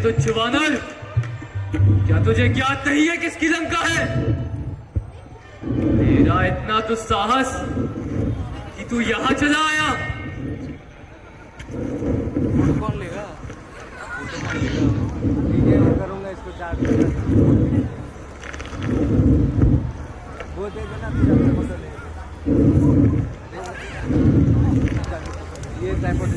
तुच्छ वानर, क्या तुझे ज्ञात नहीं है किसकी लंका है? तेरा इतना तो साहस कि तू यहाँ चला आया। कौन लेगा? करूंगा इसको चार्ज। वो दे देना, फोटो ले। ये ट्राइपॉड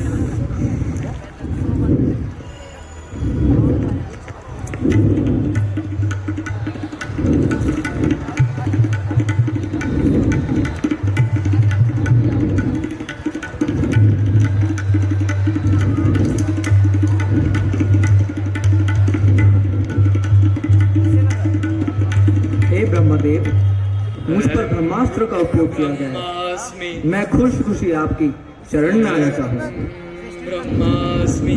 ब्रह्मदेव, मुझ पर ब्रह्मास्त्र का उपयोग किया गया है। मैं खुश खुशी आपकी शरण में आना चाहूँगा। ब्रह्मास्मि।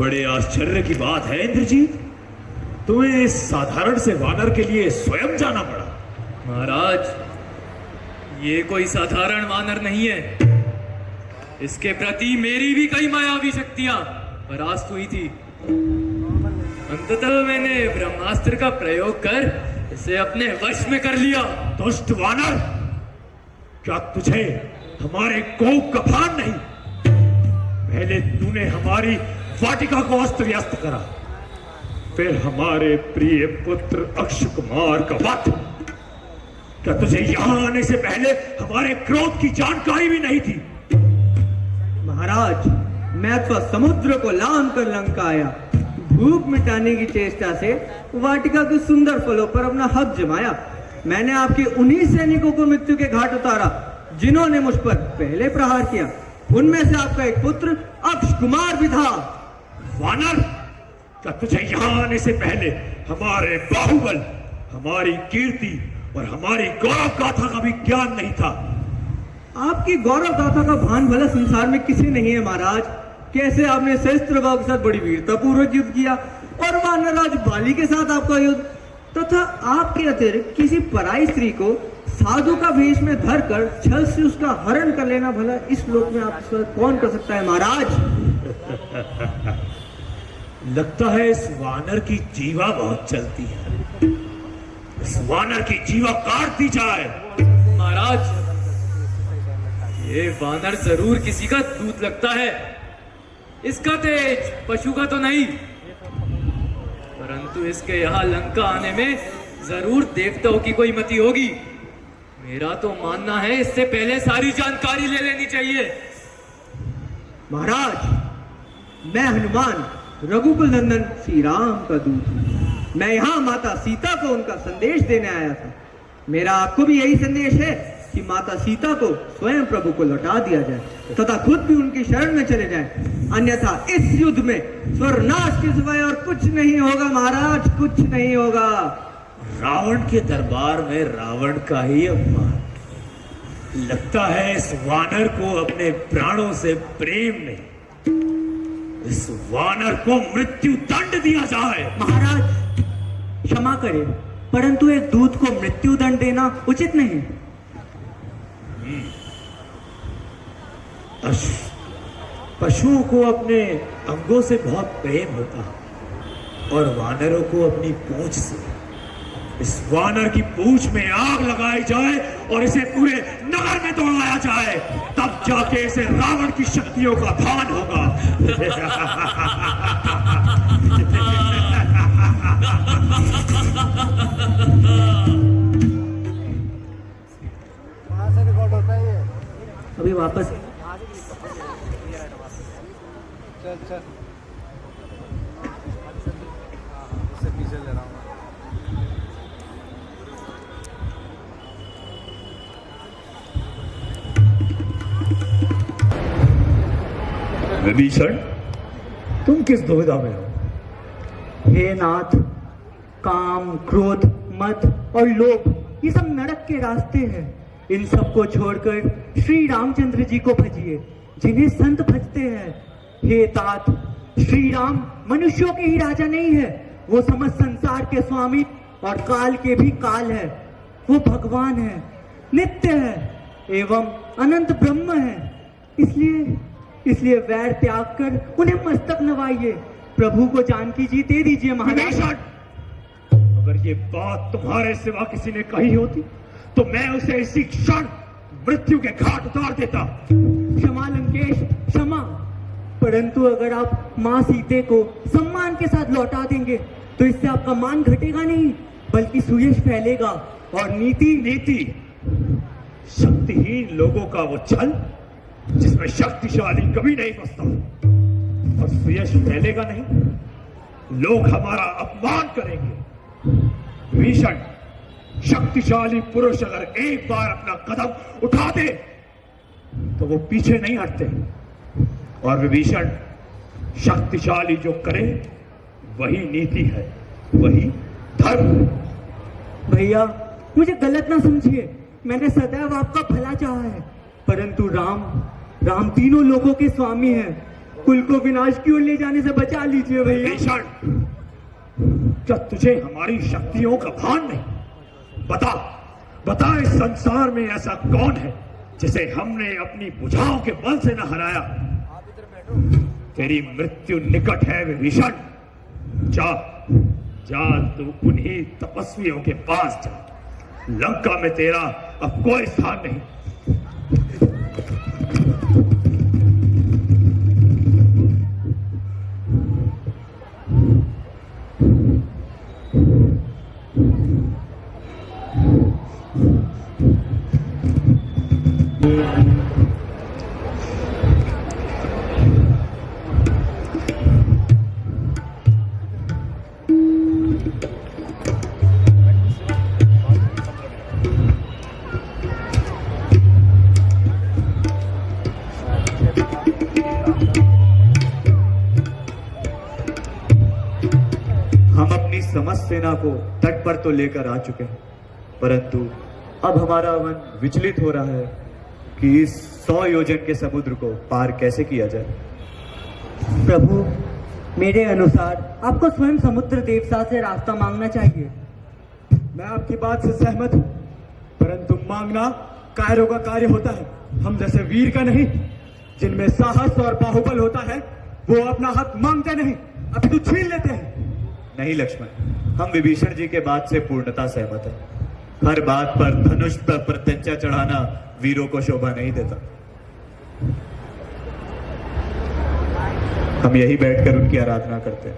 बड़े आश्चर्य की बात है इंद्रजीत, तुम्हें इस साधारण से वानर के लिए स्वयं जाना पड़ा। महाराज, ये कोई साधारण वानर नहीं है। इसके प्रति मेरी भी कई मायावी शक्तियां परास्त हुई थी। अंततः मैंने ब्रह्मास्त्र का प्रयोग कर इसे अपने वश में कर लिया। दुष्ट वानर, क्या तुझे हमारे कोप का भान नहीं? पहले तूने हमारी वाटिका को अस्त व्यस्त करा, फिर हमारे प्रिय पुत्र अक्ष कुमार का वध। क्या तुझे यहां आने से पहले हमारे क्रोध की जानकारी भी नहीं थी? महाराज, मैं तो समुद्र को लांघ कर लंका आया। भूख मिटाने की चेष्टा से वाटिका के सुंदर फलों पर अपना हक जमाया। मैंने आपके उन्हीं सैनिकों को मृत्यु के घाट उतारा जिन्होंने मुझ पर पहले प्रहार किया। उनमें से आपका एक पुत्र अक्ष कुमार भी था। वानर, क्या तुझे यहां आने से पहले हमारे बाहुबल, हमारी कीर्ति और हमारी गौरव गाथा का भी ज्ञान नहीं था? आपकी गौरव गाथा का भान भला संसार में किसी नहीं है महाराज। कैसे आपने सहस्त्रभाव के साथ बड़ी वीरता पूर्वक युद्ध किया और वानरराज बाली के साथ आपका युद्ध, तथा आपके अतिरिक्त किसी पराई स्त्री को साधु का भेष में धरकर छल से उसका हरण कर लेना भला इस लोक में आप कौन कर सकता है महाराज? लगता है इस वानर की जीवा बहुत चलती है। इस वानर की जीवा काट दी जाए। महाराज, ये वानर जरूर किसी का दूत लगता है। इसका तेज पशु का तो नहीं, परंतु इसके यहाँ लंका आने में जरूर देवताओं की कोई मति होगी। मेरा तो मानना है इससे पहले सारी जानकारी ले लेनी चाहिए। महाराज, मैं हनुमान रघुकुल नंदन श्री राम का दूत हूं। मैं यहाँ माता सीता को उनका संदेश देने आया था। मेरा आपको भी यही संदेश है कि माता सीता को स्वयं प्रभु को लौटा दिया जाए तथा खुद भी उनकी शरण में चले जाएं। अन्यथा इस युद्ध में स्वर्नाश के सिवाय और कुछ नहीं होगा महाराज, कुछ नहीं होगा। रावण के दरबार में रावण का ही अपमान। लगता है इस वानर को अपने प्राणों से प्रेम नहीं। इस वानर को मृत्यु दंड दिया जाए। महाराज, क्षमा करें, परंतु एक दूत को मृत्यु दंड देना उचित नहीं। पशुओं को अपने अंगों से बहुत प्रेम होता है और वानरों को अपनी पूंछ से। इस वानर की पूंछ में आग लगाई जाए और इसे पूरे नगर में दौड़ाया जाए, तब जाके इसे रावण की शक्तियों का भान होगा। अभी वापस विभीषण, तुम किस दुविधा में हो? हे नाथ, काम, क्रोध, मद और लोभ ये सब नरक के रास्ते हैं। इन सब को छोड़कर श्री रामचंद्र जी को भजिए जिन्हें संत भजते हैं। हे तात, श्री राम मनुष्यों के ही राजा नहीं है, वो समस्त संसार के स्वामी और काल के भी काल है। वो भगवान है, नित्य है एवं अनंत ब्रह्म है। इसलिए वैर त्याग कर उन्हें मस्तक नवाइए। प्रभु को जानकी जी दे दीजिए महाराज। अगर ये बात तुम्हारे सिवा किसी ने कही होती तो मैं उसे इसी क्षण मृत्यु के घाट उतार देता। क्षमा लंकेश, क्षमा। परंतु अगर आप माँ सीते को सम्मान के साथ लौटा देंगे तो इससे आपका मान घटेगा नहीं बल्कि सुयश फैलेगा और नीति शक्तिहीन लोगों का वो छल जिसमें शक्तिशाली कभी नहीं फंसता और सुयश फैलेगा नहीं। लोग हमारा अपमान करेंगे। भीषण, शक्तिशाली पुरुष अगर एक बार अपना कदम उठा दे तो वो पीछे नहीं हटते। और विभीषण, शक्तिशाली जो करे वही नीति है, वही धर्म। भैया, मुझे गलत ना समझिए, मैंने सदैव आपका भला चाहा है। परंतु राम तीनों लोगों के स्वामी हैं कुल को विनाश की ओर ले जाने से बचा लीजिए भैया। भीषण, क्या तुझे हमारी शक्तियों का भान नहीं? बता बता, इस संसार में ऐसा कौन है जिसे हमने अपनी भुजाओं के बल से न हराया? तेरी मृत्यु निकट है विभीषण। जा जा, तू उन्हीं तपस्वियों के पास जा। लंका में तेरा अब कोई स्थान नहीं। समस्त सेना को तट पर तो लेकर आ चुके हैं, परंतु अब हमारा मन विचलित हो रहा है कि इस 100 योजन के समुद्र को पार कैसे किया जाए। प्रभु, मेरे अनुसार आपको स्वयं समुद्र देवता से रास्ता मांगना चाहिए। मैं आपकी बात से सहमत हूं, परंतु मांगना कायरों का कार्य होता है, हम जैसे वीर का नहीं। जिनमें साहस और बाहुबल होता है वो अपना हक मांगते नहीं, अभी तो छीन लेते हैं। नहीं लक्ष्मण, हम विभीषण जी के बात से पूर्णता सहमत हैं। हर बात पर धनुष पर प्रत्यंचा चढ़ाना वीरों को शोभा नहीं देता। हम यही बैठकर उनकी आराधना करते हैं।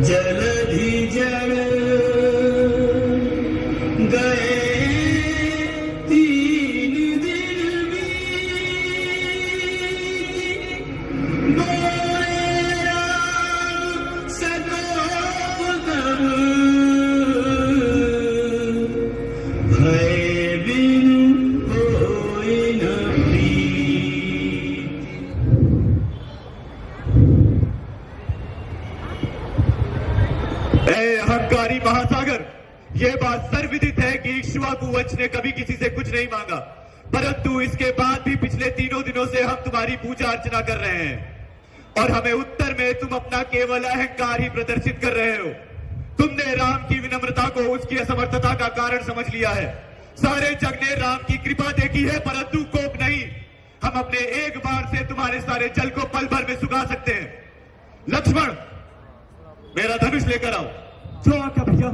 जलधि जल गए 3 दिन बोले राम सकोदर भय बिनु होय न अहंकारी महासागर, यह बात सर्वविदित है कि इक्ष्वाकु वंश ने कभी किसी से कुछ नहीं मांगा, परंतु इसके बाद भी पिछले 3 दिनों से हम तुम्हारी पूजा अर्चना कर रहे हैं और हमें उत्तर में तुम अपना केवल अहंकार ही प्रदर्शित कर रहे हो। तुमने राम की विनम्रता को उसकी असमर्थता का कारण समझ लिया है। सारे जग ने राम की कृपा देखी है, परंतु कोप नहीं। हम अपने एक बार से तुम्हारे सारे जल को पल भर में सुखा सकते हैं। लक्ष्मण, मेरा धनुष लेकर आओ। जो आका भैया।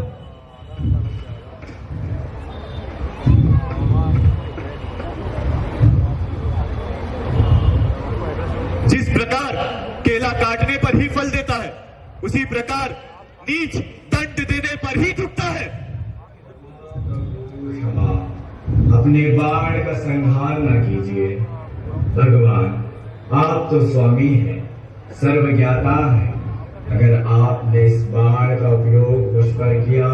जिस प्रकार केला काटने पर ही फल देता है, उसी प्रकार नीच दंड देने पर ही झुकता है। क्षमा, अपने बाण का संहार न कीजिए। भगवान, आप तो स्वामी हैं, सर्वज्ञाता हैं। अगर आपने इस बाण का उपयोग मुझ पर किया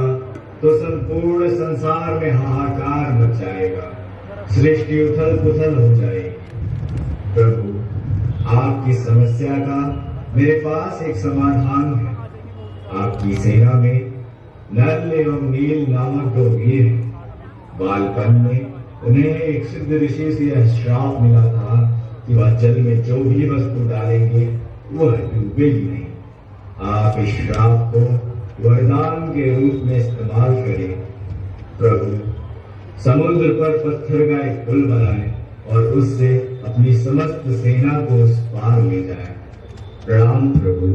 तो संपूर्ण संसार में हाहाकार मच जाएगा, सृष्टि उथल पुथल हो जाएगी। प्रभु, आपकी समस्या का मेरे पास एक समाधान है। आपकी सेना में नल एवं नील नामक 2 वीर हैं। बालपन में उन्हें एक सिद्ध ऋषि से यह श्राप मिला था कि वह जल में जो भी वस्तु डालेंगे वह डूबेगी नहीं। आप इस श्राप को वरदान के रूप में इस्तेमाल करें। प्रभु, समुद्र पर पत्थर का एक पुल बनाएं और उससे अपनी समस्त सेना को उस पार ले जाएं। प्रणाम प्रभु।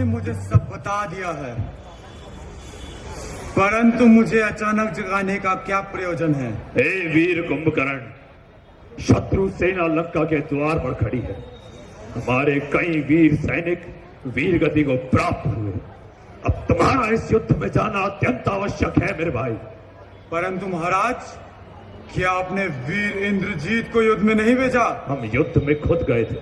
मुझे सब बता दिया है, परंतु मुझे अचानक जगाने का क्या प्रयोजन है? हे वीर कुंभकर्ण, शत्रु सेना लंका के द्वार पर खड़ी है। हमारे कई वीर सैनिक वीर गति को प्राप्त हुए। अब तुम्हारा इस युद्ध में जाना अत्यंत आवश्यक है मेरे भाई। परंतु महाराज, क्या आपने वीर इंद्रजीत को युद्ध में नहीं भेजा? हम युद्ध में खुद गए थे।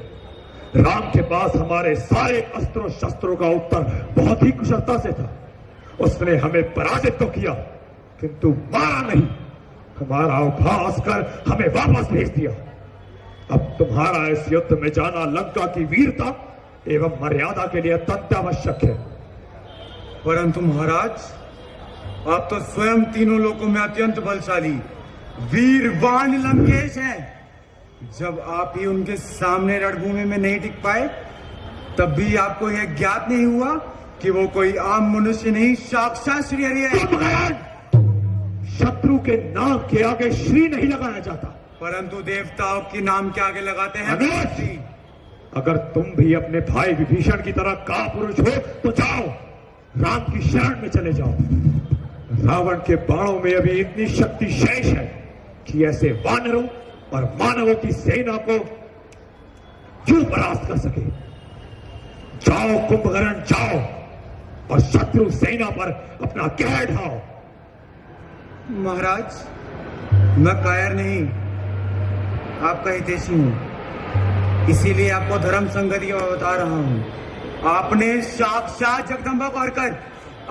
राम के पास हमारे सारे अस्त्रों शस्त्रों का उत्तर बहुत ही कुशलता से था। उसने हमें पराजित तो किया किंतु मारा नहीं, हमारा उपहास कर हमें वापस भेज दिया। अब तुम्हारा इस युद्ध में जाना लंका की वीरता एवं मर्यादा के लिए अत्यंत आवश्यक है। परंतु महाराज, आप तो स्वयं तीनों लोकों में अत्यंत बलशाली वीरवान लंकेश हैं। जब आप ही उनके सामने रणभूमि में नहीं टिक पाए, तब भी आपको यह ज्ञात नहीं हुआ कि वो कोई आम मनुष्य नहीं, साक्षात श्री हरि है। शत्रु के नाम के आगे श्री नहीं लगाया जाता, परंतु देवताओं के नाम के आगे लगाते हैं। अगर तुम भी अपने भाई विभीषण की तरह कापुरुष हो तो जाओ, राम की शरण में चले जाओ। रावण के बाणों में अभी इतनी शक्ति शेष है कि ऐसे वानरों और मानवों की सेना को क्यों परास्त कर सके। जाओ कुंभकर्ण, जाओ और शत्रु सेना पर अपना कहर ढाओ। महाराज, मैं कायर नहीं, आपका हितैषी हूं, इसीलिए आपको धर्म संगति का बता रहा हूं। आपने साक्षात जगदम्बा को हरकर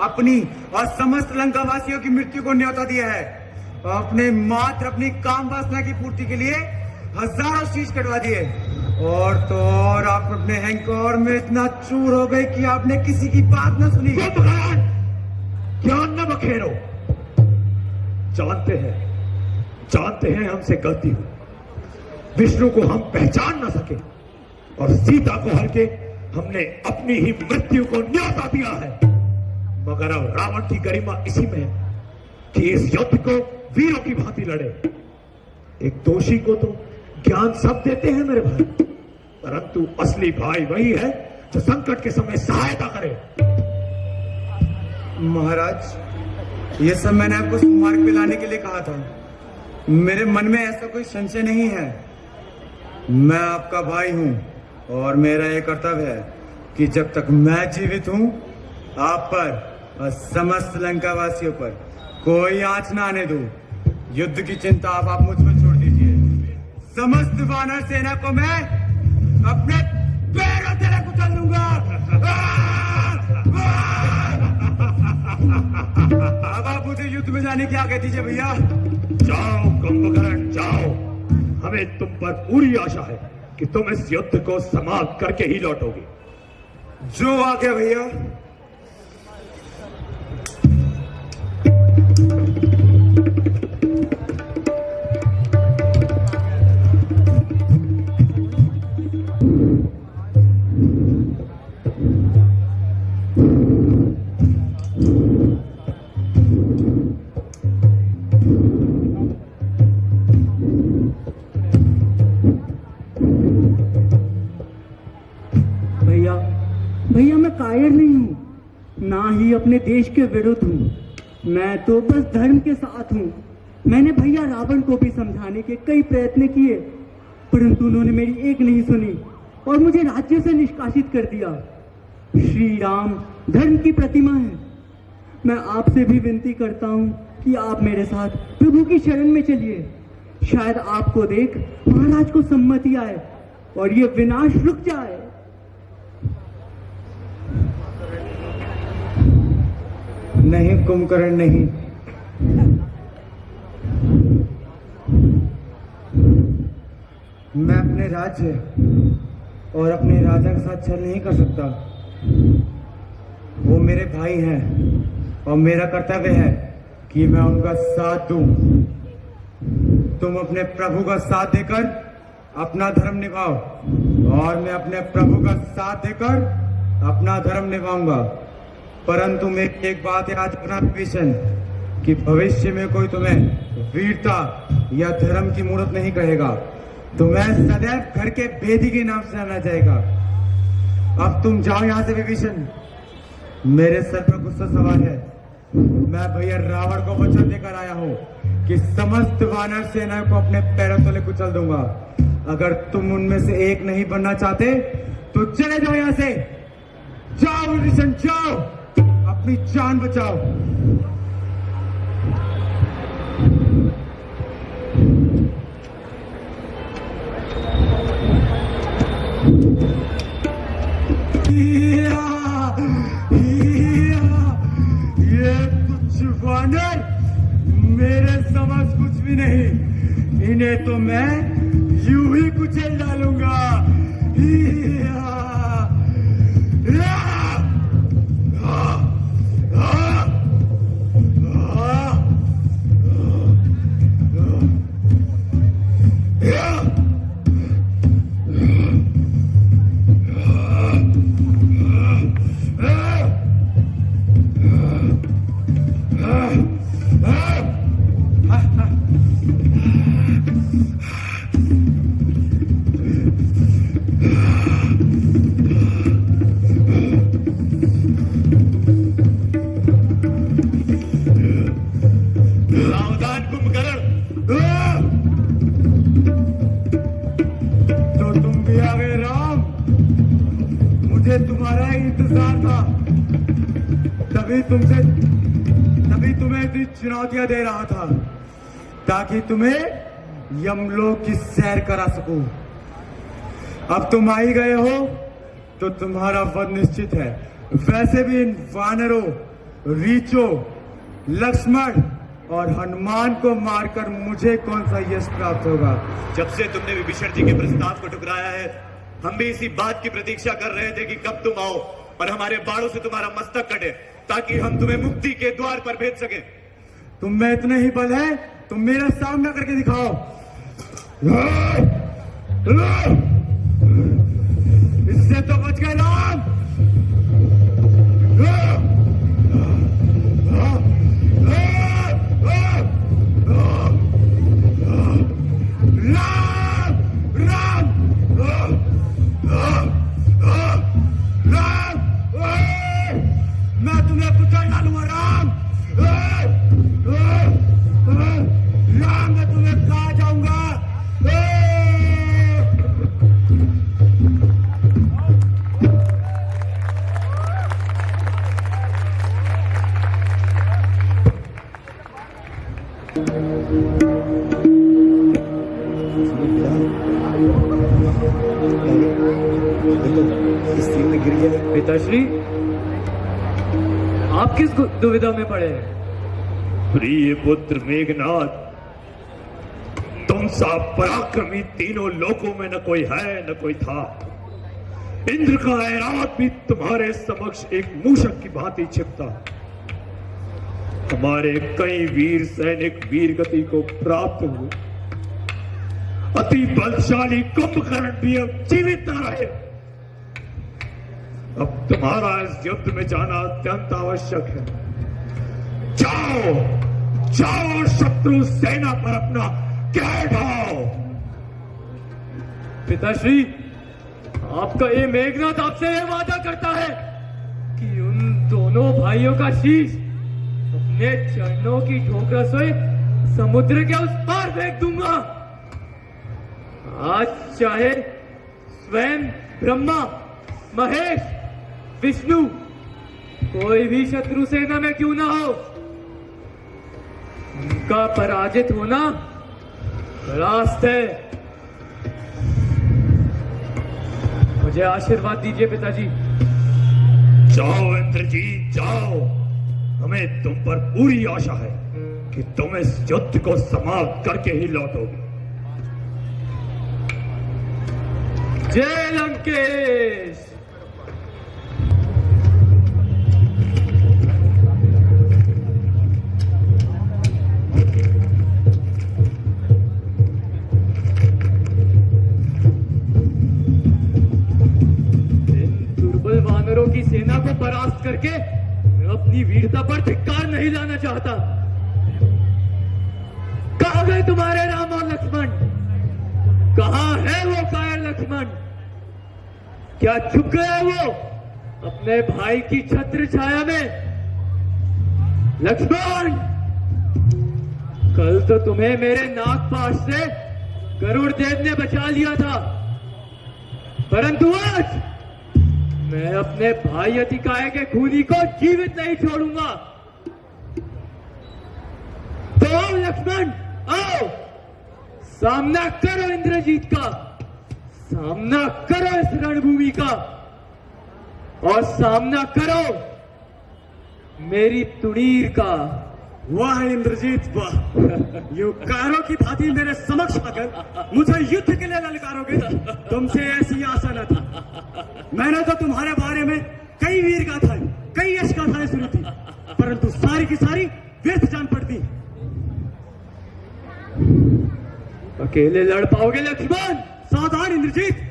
अपनी और समस्त लंकावासियों की मृत्यु को न्योता दिया है। आपने मात्र अपनी काम वासना की पूर्ति के लिए हजारों शीश कटवा दिए, और तो और आप अपने अहंकार में इतना चूर हो गए कि आपने किसी की बात न सुनी। ज्ञान न बखेरो। जानते हैं हमसे गलती हुई, विष्णु को हम पहचान न सके और सीता को हर के हमने अपनी ही मृत्यु को न्योता दिया है। मगर अब रावण की गरिमा इसी में है कि इस युद्ध को वीरों की भांति लड़े। एक दोषी को तो ज्ञान सब देते हैं मेरे भाई, परंतु असली भाई वही है जो संकट के समय सहायता करे। महाराज, ये सब मैंने आपको सुमार्ग पे लाने के लिए कहा था। मेरे मन में ऐसा कोई संशय नहीं है। मैं आपका भाई हूं और मेरा ये कर्तव्य है कि जब तक मैं जीवित हूं, आप पर और समस्त लंकावासियों पर कोई आंच ना आने दूं। युद्ध की चिंता आप मुझ पर छोड़ दीजिए। समस्त वानर सेना को मैं अपने पैरों तले कुचल दूंगा। अब आप मुझे युद्ध में जाने की आज्ञा दीजिए भैया। जाओ कुंभकर्ण, जाओ। हमें तुम पर पूरी आशा है कि तुम इस युद्ध को समाप्त करके ही लौटोगे। जो आज्ञा भैया। भैया, मैं कायर नहीं हूँ, ना ही अपने देश के विरुद्ध हूँ। मैं तो बस धर्म के साथ हूँ। मैंने भैया रावण को भी समझाने के कई प्रयत्न किए, परंतु उन्होंने मेरी एक नहीं सुनी और मुझे राज्य से निष्कासित कर दिया। श्री राम धर्म की प्रतिमा है। मैं आपसे भी विनती करता हूँ कि आप मेरे साथ प्रभु की शरण में चलिए। शायद आपको देख महाराज को सम्मति आए और ये विनाश रुक जाए। नहीं कुंभकर्ण, नहीं। मैं अपने राज्य और अपने राजा के साथ छल नहीं कर सकता। वो मेरे भाई हैं और मेरा कर्तव्य है कि मैं उनका साथ दूं। तुम अपने प्रभु का साथ देकर अपना धर्म निभाओ और मैं अपने प्रभु का साथ देकर अपना धर्म निभाऊंगा। परंतु मैं एक बात याद रखना विभीषण, कि भविष्य में कोई तुम्हें वीरता या धर्म की मूर्त नहीं कहेगा। तुम्हें सदैव घर के भेदी के नाम से जाना जाएगा। अब तुम जाओ यहाँ से विभीषण। मेरे सर पर गुस्सा सवार है। मैं भैया रावण को वचन देकर आया हूँ कि समस्त वानर सेना को अपने पैरों तले कुचल दूंगा। अगर तुम उनमें से एक नहीं बनना चाहते तो चले जाओ यहाँ से। जाओ विभीषण, जाओ। अपनी जान बचाओ। ये कुछ वानर मेरे समझ कुछ भी नहीं, इन्हें तो मैं यूं ही कुचल डालूंगा। सावधान कुंभकर्ण। तो तुम भी आ गए राम, मुझे तुम्हारा ही इंतजार था। तभी तुम्हें इतनी चुनौतियां दे रहा था ताकि तुम्हें यमलोक की सैर करा सकूं। अब तुम आ ही गए हो तो तुम्हारा वध निश्चित है। वैसे भी इन वानरों, रीचों, लक्ष्मण और हनुमान को मारकर मुझे कौन सा यश प्राप्त होगा। जब से तुमने विभीषण जी के प्रस्ताव को ठुकराया है, हम भी इसी बात की प्रतीक्षा कर रहे थे कि कब तुम आओ और हमारे बाणों से तुम्हारा मस्तक कटे, ताकि हम तुम्हें मुक्ति के द्वार पर भेज सके। तुम में इतना ही बल है, तुम मेरा सामना करके दिखाओ। इससे तो बच गए राम। मैं तुम्हें कुचल डालूंगा राम। राम, मैं तुम्हें खा जाऊंगा। पिताश्री, आप किस दुविधा में पड़े हैं? प्रिय पुत्र मेघनाथ, तुम सा पराक्रमी तीनों लोकों में न कोई है न कोई था। इंद्र का ऐरावत भी तुम्हारे समक्ष एक मूषक की भांति छिपता। हमारे कई वीर सैनिक वीर गति को प्राप्त हुए। अति बलशाली कुंभकर्ण भी अब जीवित न रहे। अब तुम्हारा इस युद्ध में जाना अत्यंत आवश्यक है। जाओ जाओ और शत्रु सेना पर अपना कहर ढाओ। पिताश्री, आपका ये मेघनाथ आपसे यह वादा करता है कि उन दोनों भाइयों का शीश अपने चरणों की ठोकर से समुद्र के उस पार फेंक दूंगा। आज चाहे स्वयं ब्रह्मा, महेश, विष्णु, कोई भी शत्रु सेना में क्यों ना हो, उनका पराजित होना रास्त है। मुझे आशीर्वाद दीजिए पिताजी। जाओ इंद्रजीत जाओ, हमें तुम पर पूरी आशा है कि तुम इस युद्ध को समाप्त करके ही लौटोगे। जय लंकेश। दुर्बल वानरों की सेना को परास्त करके मैं अपनी वीरता पर धिक्कार नहीं लाना चाहता। कहां गए तुम्हारे राम और लक्ष्मण? कहां है वो कायर लक्ष्मण? क्या छुप गया वो अपने भाई की छत्र छाया में? लक्ष्मण, कल तो तुम्हें मेरे नागपाश से गरुड़ देव ने बचा लिया था, परंतु आज मैं अपने भाई अतिकाय के खूनी को जीवित नहीं छोड़ूंगा। तो आओ लक्ष्मण, आओ, सामना करो इंद्रजीत का, सामना करो इस रणभूमि का, और सामना करो मेरी तुड़ीर का। वाह इंद्रजीत वाह, युकारों की भांति मेरे समक्ष आकर मुझे युद्ध के लिए ललकारोगे, तुमसे ऐसी आशा न थी। मैंने तो तुम्हारे बारे में कई वीर गाथाएं, कई यश गाथाएं सुनी थी, परंतु सारी की सारी व्यर्थ जान पड़ती। अकेले लड़ पाओगे लक्ष्मण? सावधान इंद्रजीत।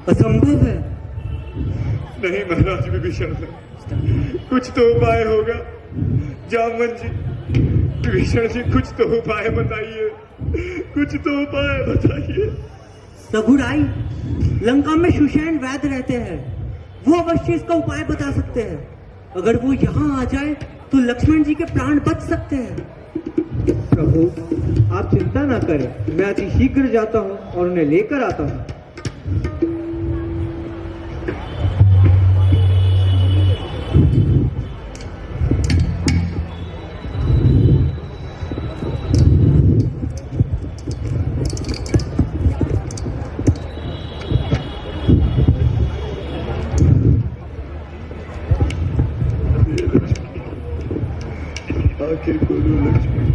असंभव है। नहीं महाराज विभीषण, कुछ तो उपाय होगा। जामवन जी, विभीषण जी, कुछ तो उपाय बताइए, कुछ तो उपाय बताइए। रघुराई, लंका में सुषेण वैद्य रहते हैं, वो अवश्य इसका उपाय बता सकते हैं। अगर वो यहाँ आ जाए तो लक्ष्मण जी के प्राण बच सकते हैं। प्रभु आप चिंता ना करें, मैं अति शीघ्र जाता हूँ और उन्हें लेकर आता हूँ। आखिर बोलो लक्ष्मण,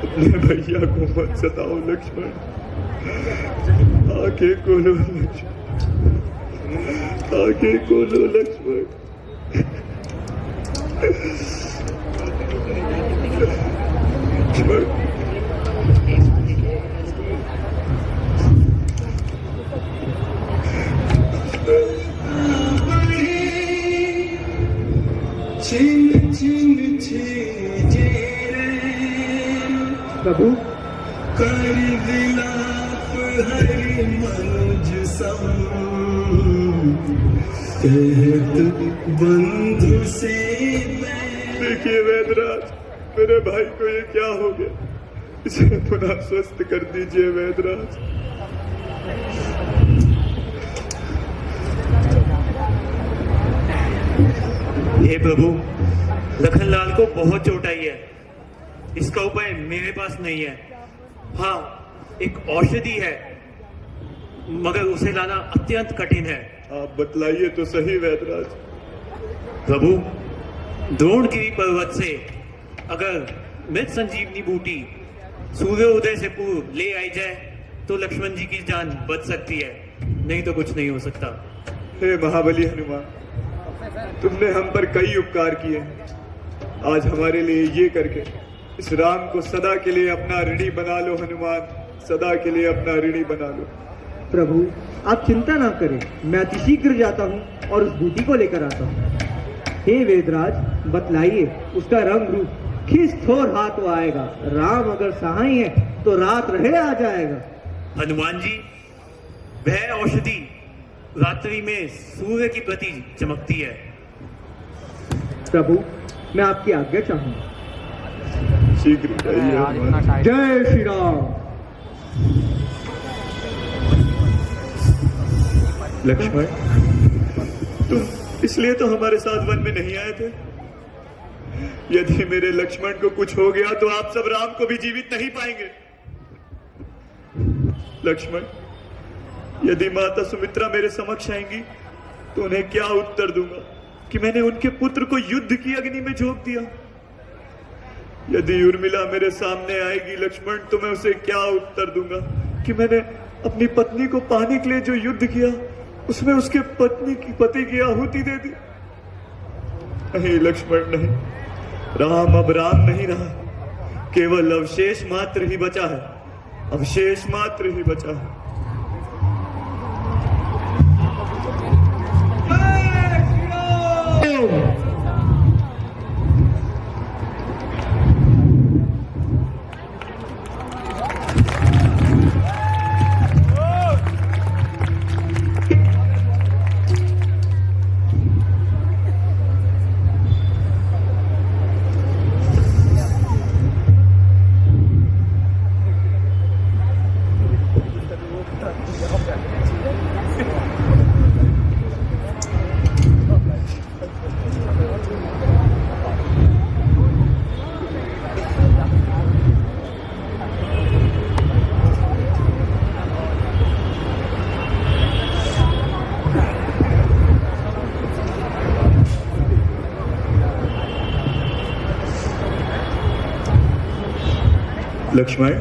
अपने भैया को मत सताओ लक्ष्मण, आके खोलो लक्ष्मण, आके खोलो लक्ष्मण। लक्ष्मण छिन छिन छे प्रभु कर विलाप हरि मनुज सम, कहत बंधु से। देखिए वैद्यराज, मेरे भाई को ये क्या हो गया, इसे पुनः स्वस्थ कर दीजिए वैद्यराज। हे प्रभु, लखनलाल को बहुत चोट आई है, इसका उपाय मेरे पास नहीं है। हाँ, एक औषधि है, मगर उसे लाना अत्यंत कठिन है। आप बतलाइए तो सही वैद्यराज। प्रभु, द्रोणगिरी पर्वत से अगर मृत संजीवनी बूटी सूर्योदय से पूर्व ले आई जाए तो लक्ष्मण जी की जान बच सकती है, नहीं तो कुछ नहीं हो सकता। हे महाबली हनुमान, तुमने हम पर कई उपकार किए, आज हमारे लिए ये करके इस राम को सदा के लिए अपना ऋणी बना लो हनुमान, सदा के लिए अपना ऋणी बना लो। प्रभु आप चिंता ना करें, मैं अतिशीघ्र जाता हूँ और उस बूटी को लेकर आता हूँ। हे वेदराज, बतलाइए उसका रंग रूप किस थोर हाथ वो आएगा? राम अगर सहाय है तो रात रहे आ जाएगा। हनुमान जी, वह औषधि रात्रि में सूर्य की प्रति चमकती है। प्रभु मैं आपकी आज्ञा चाहूंगा। शीघ्र जाइए हनुमान। जय श्री राम। लक्ष्मण, तुम इसलिए तो हमारे साथ वन में नहीं आए थे। यदि मेरे लक्ष्मण को कुछ हो गया तो आप सब राम को भी जीवित नहीं पाएंगे। लक्ष्मण, यदि माता सुमित्रा मेरे समक्ष आएंगी तो उन्हें क्या उत्तर दूंगा कि मैंने उनके पुत्र को युद्ध की अग्नि में झोंक दिया? यदि उर्मिला मेरे सामने आएगी लक्ष्मण, तो मैं उसे क्या उत्तर दूंगा कि मैंने अपनी पत्नी को पाने के लिए जो युद्ध किया उसमें उसके पति की आहुति दे दी? नहीं लक्ष्मण, नहीं। राम अब राम नहीं रहा, केवल अवशेष मात्र ही बचा है, अवशेष मात्र ही बचा है। लक्ष्मण,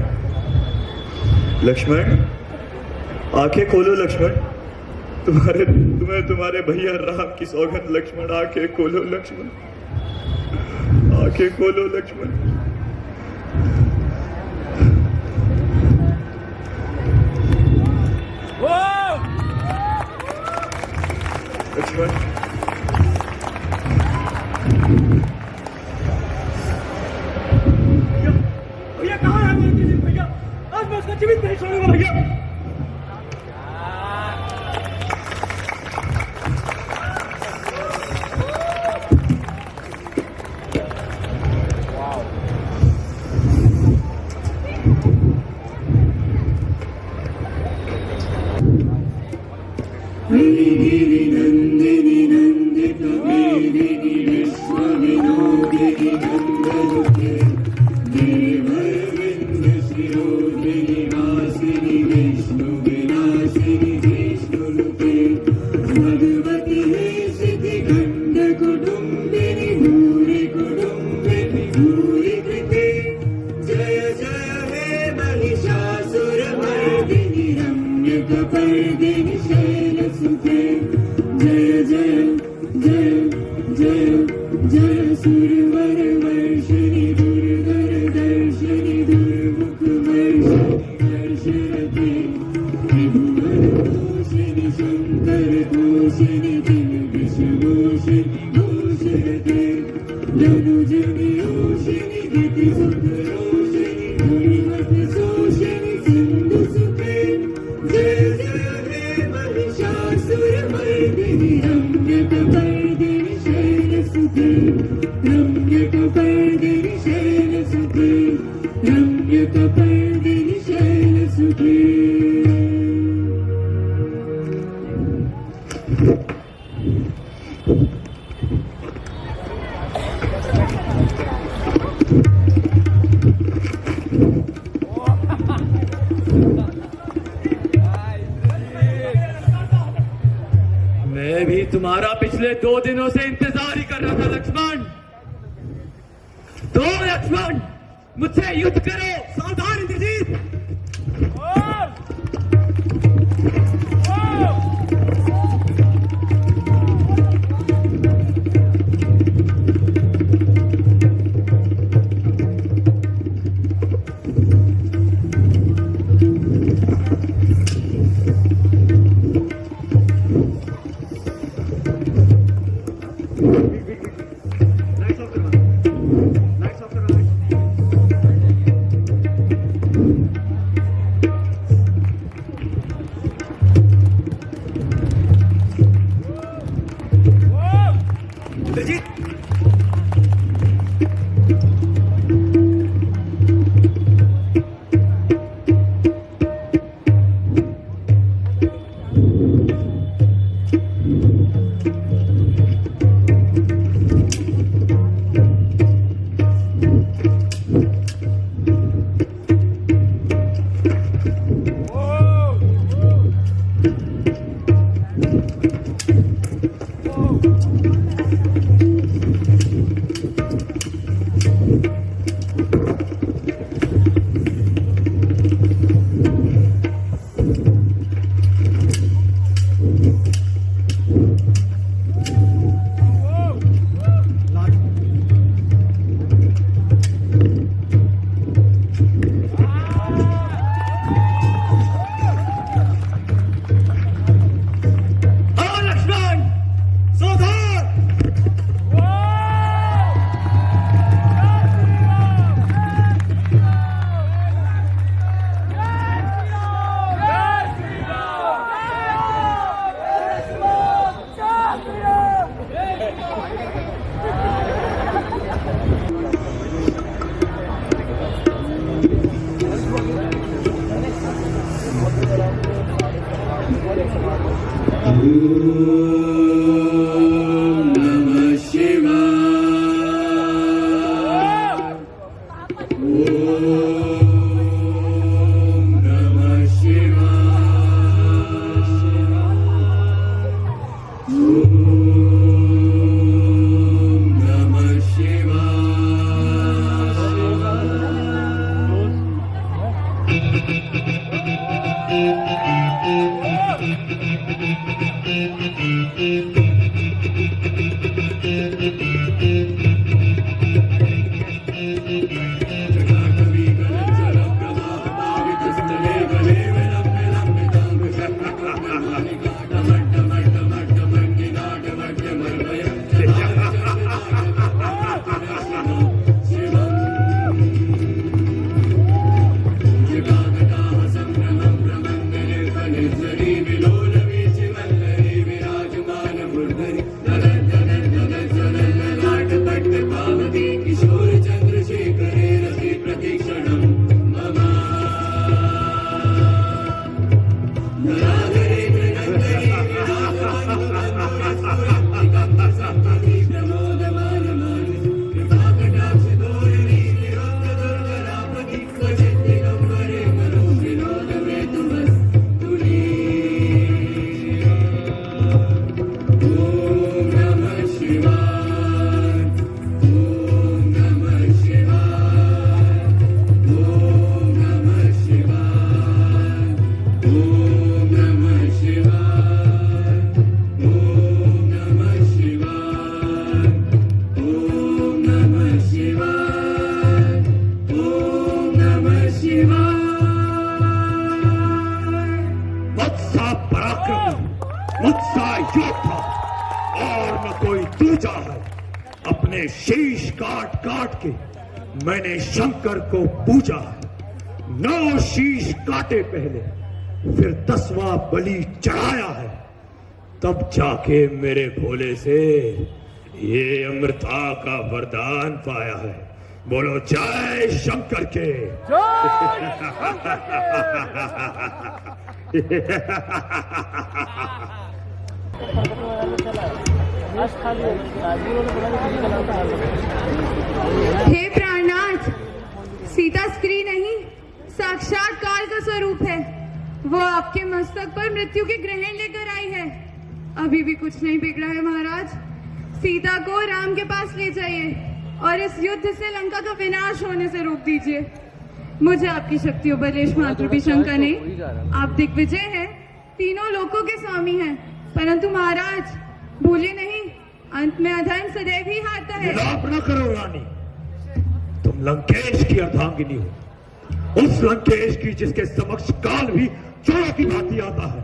लक्ष्मण, आंखें खोलो लक्ष्मण। तुम्हें तुम्हारे भैया राम की सौगंध लक्ष्मण, आंखें खोलो लक्ष्मण, आंखें खोलो लक्ष्मण। लक्ष्मण, भैया कहाँ है भैया? आज मैं उसको जीवित नहीं छोड़ूंगा भैया। नंदिनी नंदित मेदिनी विश्व विनोदिनी नंदनुते देवरविंद शिरोधिनी वासिनी विष्णु विनाशिनी विष्णुनुते भगवती सिद्धि खंड कुटुंबिनी भूरि कुटुंबिनी भूरि कृते जय जय हे महिषासुर मर्दिनी रम्य कपर्दिनी शैलसुते जय जय जय जय जय सुरवर वर्षिणी दुर्धर दर्शनी दुर्मुख वर्षिणी हर्षरते त्रिभुवनतोषिणी शंकर तोषिणी दिल विषमोषिणी घोषरते धनुजनि योषिणी गति सुंदरोषिणी धुलिमत सोषिणी सिंधु सुते जय जय हे महिषासुर मर्दिनी रम्य कपर्दिनी शैलसुते रम्य कपर्दिनी शैलसुते रम्य कपर्दिनी शैलसुते। मैं भी तुम्हारा पिछले 2 दिनों से इंतजार ही कर रहा था लक्ष्मण। तो लक्ष्मण, मुझसे युद्ध करो। सावधान इंद्रजीत। मुझसा योद्धा और न कोई दूजा है। अपने शीश काट काट के मैंने शंकर को पूजा है। 9 शीश काटे पहले, फिर 10वां बलि चढ़ाया है, तब जाके मेरे भोले से ये अमृता का वरदान पाया है। बोलो जय शंकर के। हे प्राणनाथ, सीता स्त्री नहीं साक्षात काल का स्वरूप है। वो आपके मस्तक पर मृत्यु के ग्रहण लेकर आई है। अभी भी कुछ नहीं बिगड़ा है महाराज। सीता को राम के पास ले जाइए और इस युद्ध से लंका का विनाश होने से रोक दीजिए। मुझे आपकी शक्तियों पर लेश मात्र भी शंका नहीं। आप दिग्विजय हैं, तीनों लोकों के स्वामी हैं, परंतु महाराज भूले नहीं, अंत में अधर्म सदैव ही हारता है। विलाप न करो रानी, तुम लंकेश की अर्धांगिनी हो, उस लंकेश की जिसके समक्ष काल भी चोर की भांति आता है।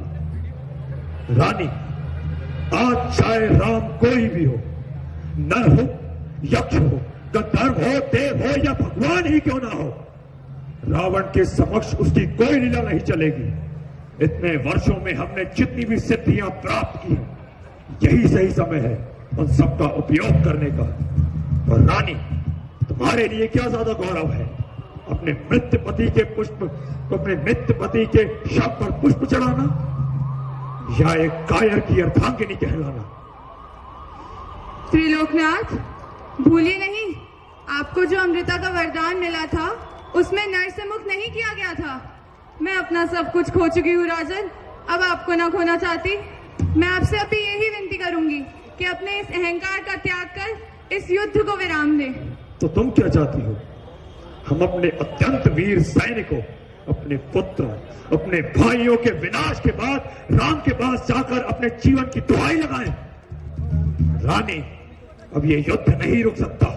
रानी, आज चाहे राम कोई भी हो, नर हो, यक्ष हो, गंधर्व हो, देव हो या भगवान ही क्यों ना हो, रावण के समक्ष उसकी कोई लीला नहीं चलेगी। इतने वर्षों में हमने जितनी भी सिद्धियां प्राप्त की हैं, यही सही समय है उन सबका उपयोग करने का। और रानी, तुम्हारे लिए क्या ज्यादा गौरव है, अपने मृत पति के शव पर पुष्प चढ़ाना या एक कायर की अर्धांगिनी कहलाना? त्रिलोकनाथ, भूलिए नहीं, आपको जो अमृता का वरदान मिला था उसमें नर से मुक्त नहीं किया गया था। मैं अपना सब कुछ खो चुकी हूँ राजन, अब आपको ना खोना चाहती। मैं आपसे अभी यही विनती करूंगी कि अपने इस अहंकार का त्याग कर इस युद्ध को विराम दें। तो तुम क्या चाहती हो? हम अपने अत्यंत वीर सैनिकों, अपने पुत्र, अपने भाइयों के विनाश के बाद राम के पास जाकर अपने जीवन की दुहाई लगाएं? रानी, अब ये युद्ध नहीं रुक सकता।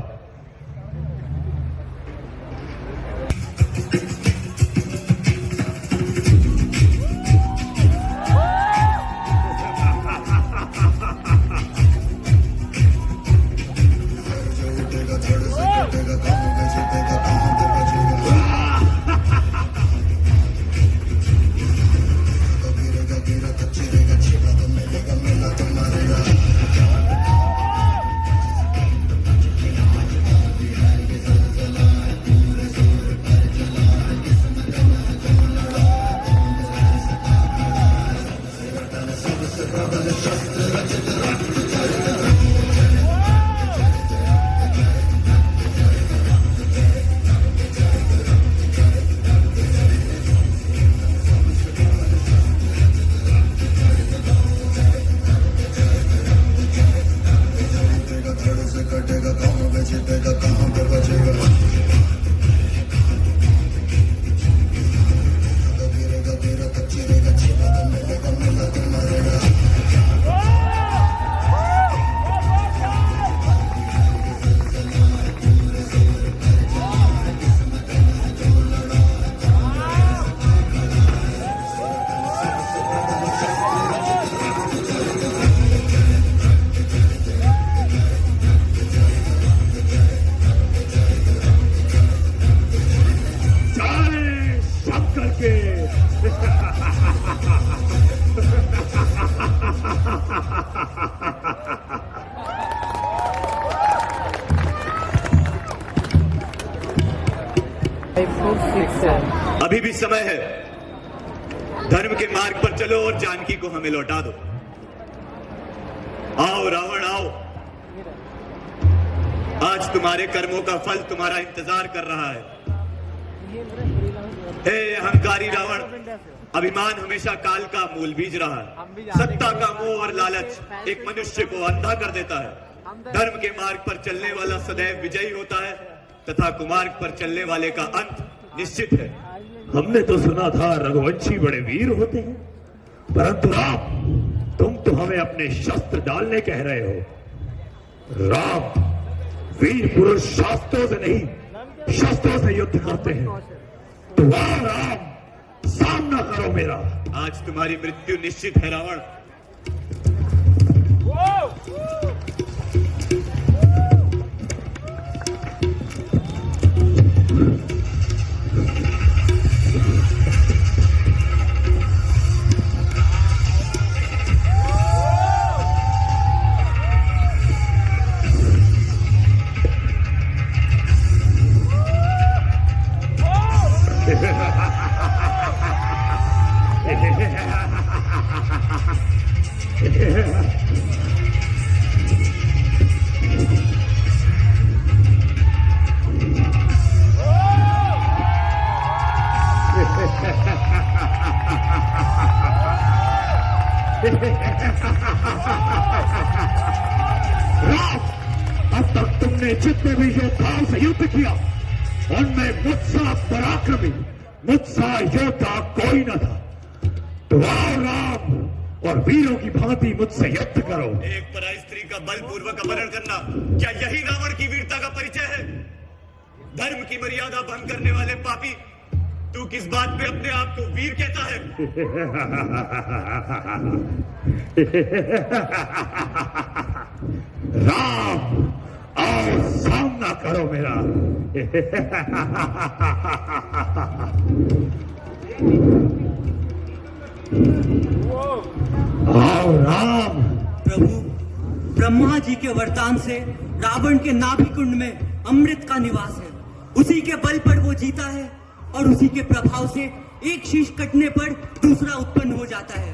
अभी भी समय है, धर्म के मार्ग पर चलो और जानकी को हमें लौटा दो। आओ रावण आओ, आज तुम्हारे कर्मों का फल तुम्हारा इंतजार कर रहा है। हे अहंकारी रावण, अभिमान हमेशा काल का मूल बीज रहा है। सत्ता का मोह और लालच एक मनुष्य को अंधा कर देता है। धर्म के मार्ग पर चलने वाला सदैव विजयी होता है तथा कुमार्ग पर चलने वाले का अंत निश्चित है। हमने तो सुना था रघुवंशी बड़े वीर होते हैं, परंतु राम तुम तो हमें अपने शस्त्र डालने कह रहे हो। राम वीर पुरुष शास्त्रों से नहीं शस्त्रों से युद्ध करते हैं। तो वाह राम, सामना करो मेरा। आज तुम्हारी मृत्यु निश्चित है रावण। अब तक तुमने जितने भी योद्धाओं से युद्ध किया उनमें मुझसा पराक्रमी, मुझसा योद्धा कोई न था। तो आओ राम और वीरों की भांति मुझसे युद्ध करो। एक पराई स्त्री का बलपूर्वक अपहरण करना, क्या यही रावण की वीरता का परिचय है? धर्म की मर्यादा भंग करने वाले पापी, तू किस बात पे अपने आप को वीर कहता है? राम आओ सामना करो मेरा। आओ राम। प्रभु, ब्रह्मा जी के वरदान से रावण के नाभि कुंड में अमृत का निवास है। उसी के बल पर वो जीता है और उसी के प्रभाव से एक शीश कटने पर दूसरा उत्पन्न हो जाता है।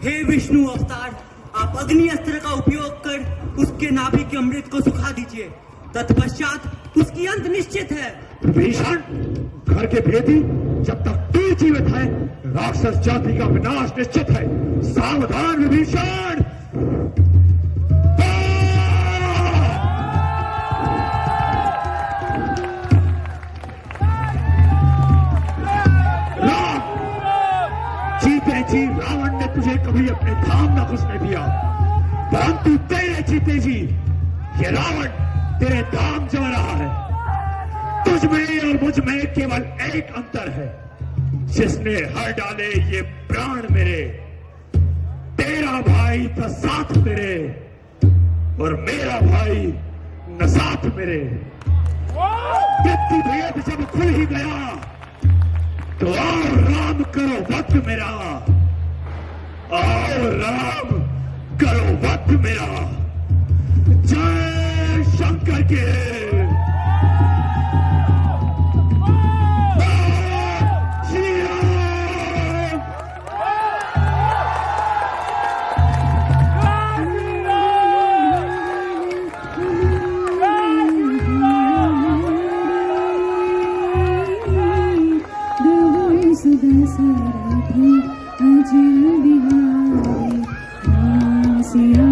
हे विष्णु अवतार, आप अग्नि अस्त्र का उपयोग कर उसके नाभि के अमृत को सुखा दीजिए, तत्पश्चात उसकी अंत निश्चित है। विभीषण, घर के भेदी, जब तक तू जीवित है राक्षस जाति का विनाश निश्चित है। सावधान विभीषण। जीते जी रावण ने तुझे कभी अपने धाम न घुसने दिया, परंतु तेरे जीते जी ये रावण तेरे धाम जा रहा है। तुझ में और मुझ में केवल एक अंतर है, जिसने हर डाले ये प्राण मेरे। तेरा भाई था साथ मेरे और मेरा भाई न साथ मेरे। मृत्यु भेद जब खुल ही गया तो आओ राम करो वध मेरा। आओ राम करो वध मेरा। जय शंकर के। श्री राम। सुधा सारा अजय बिहारी राम सिया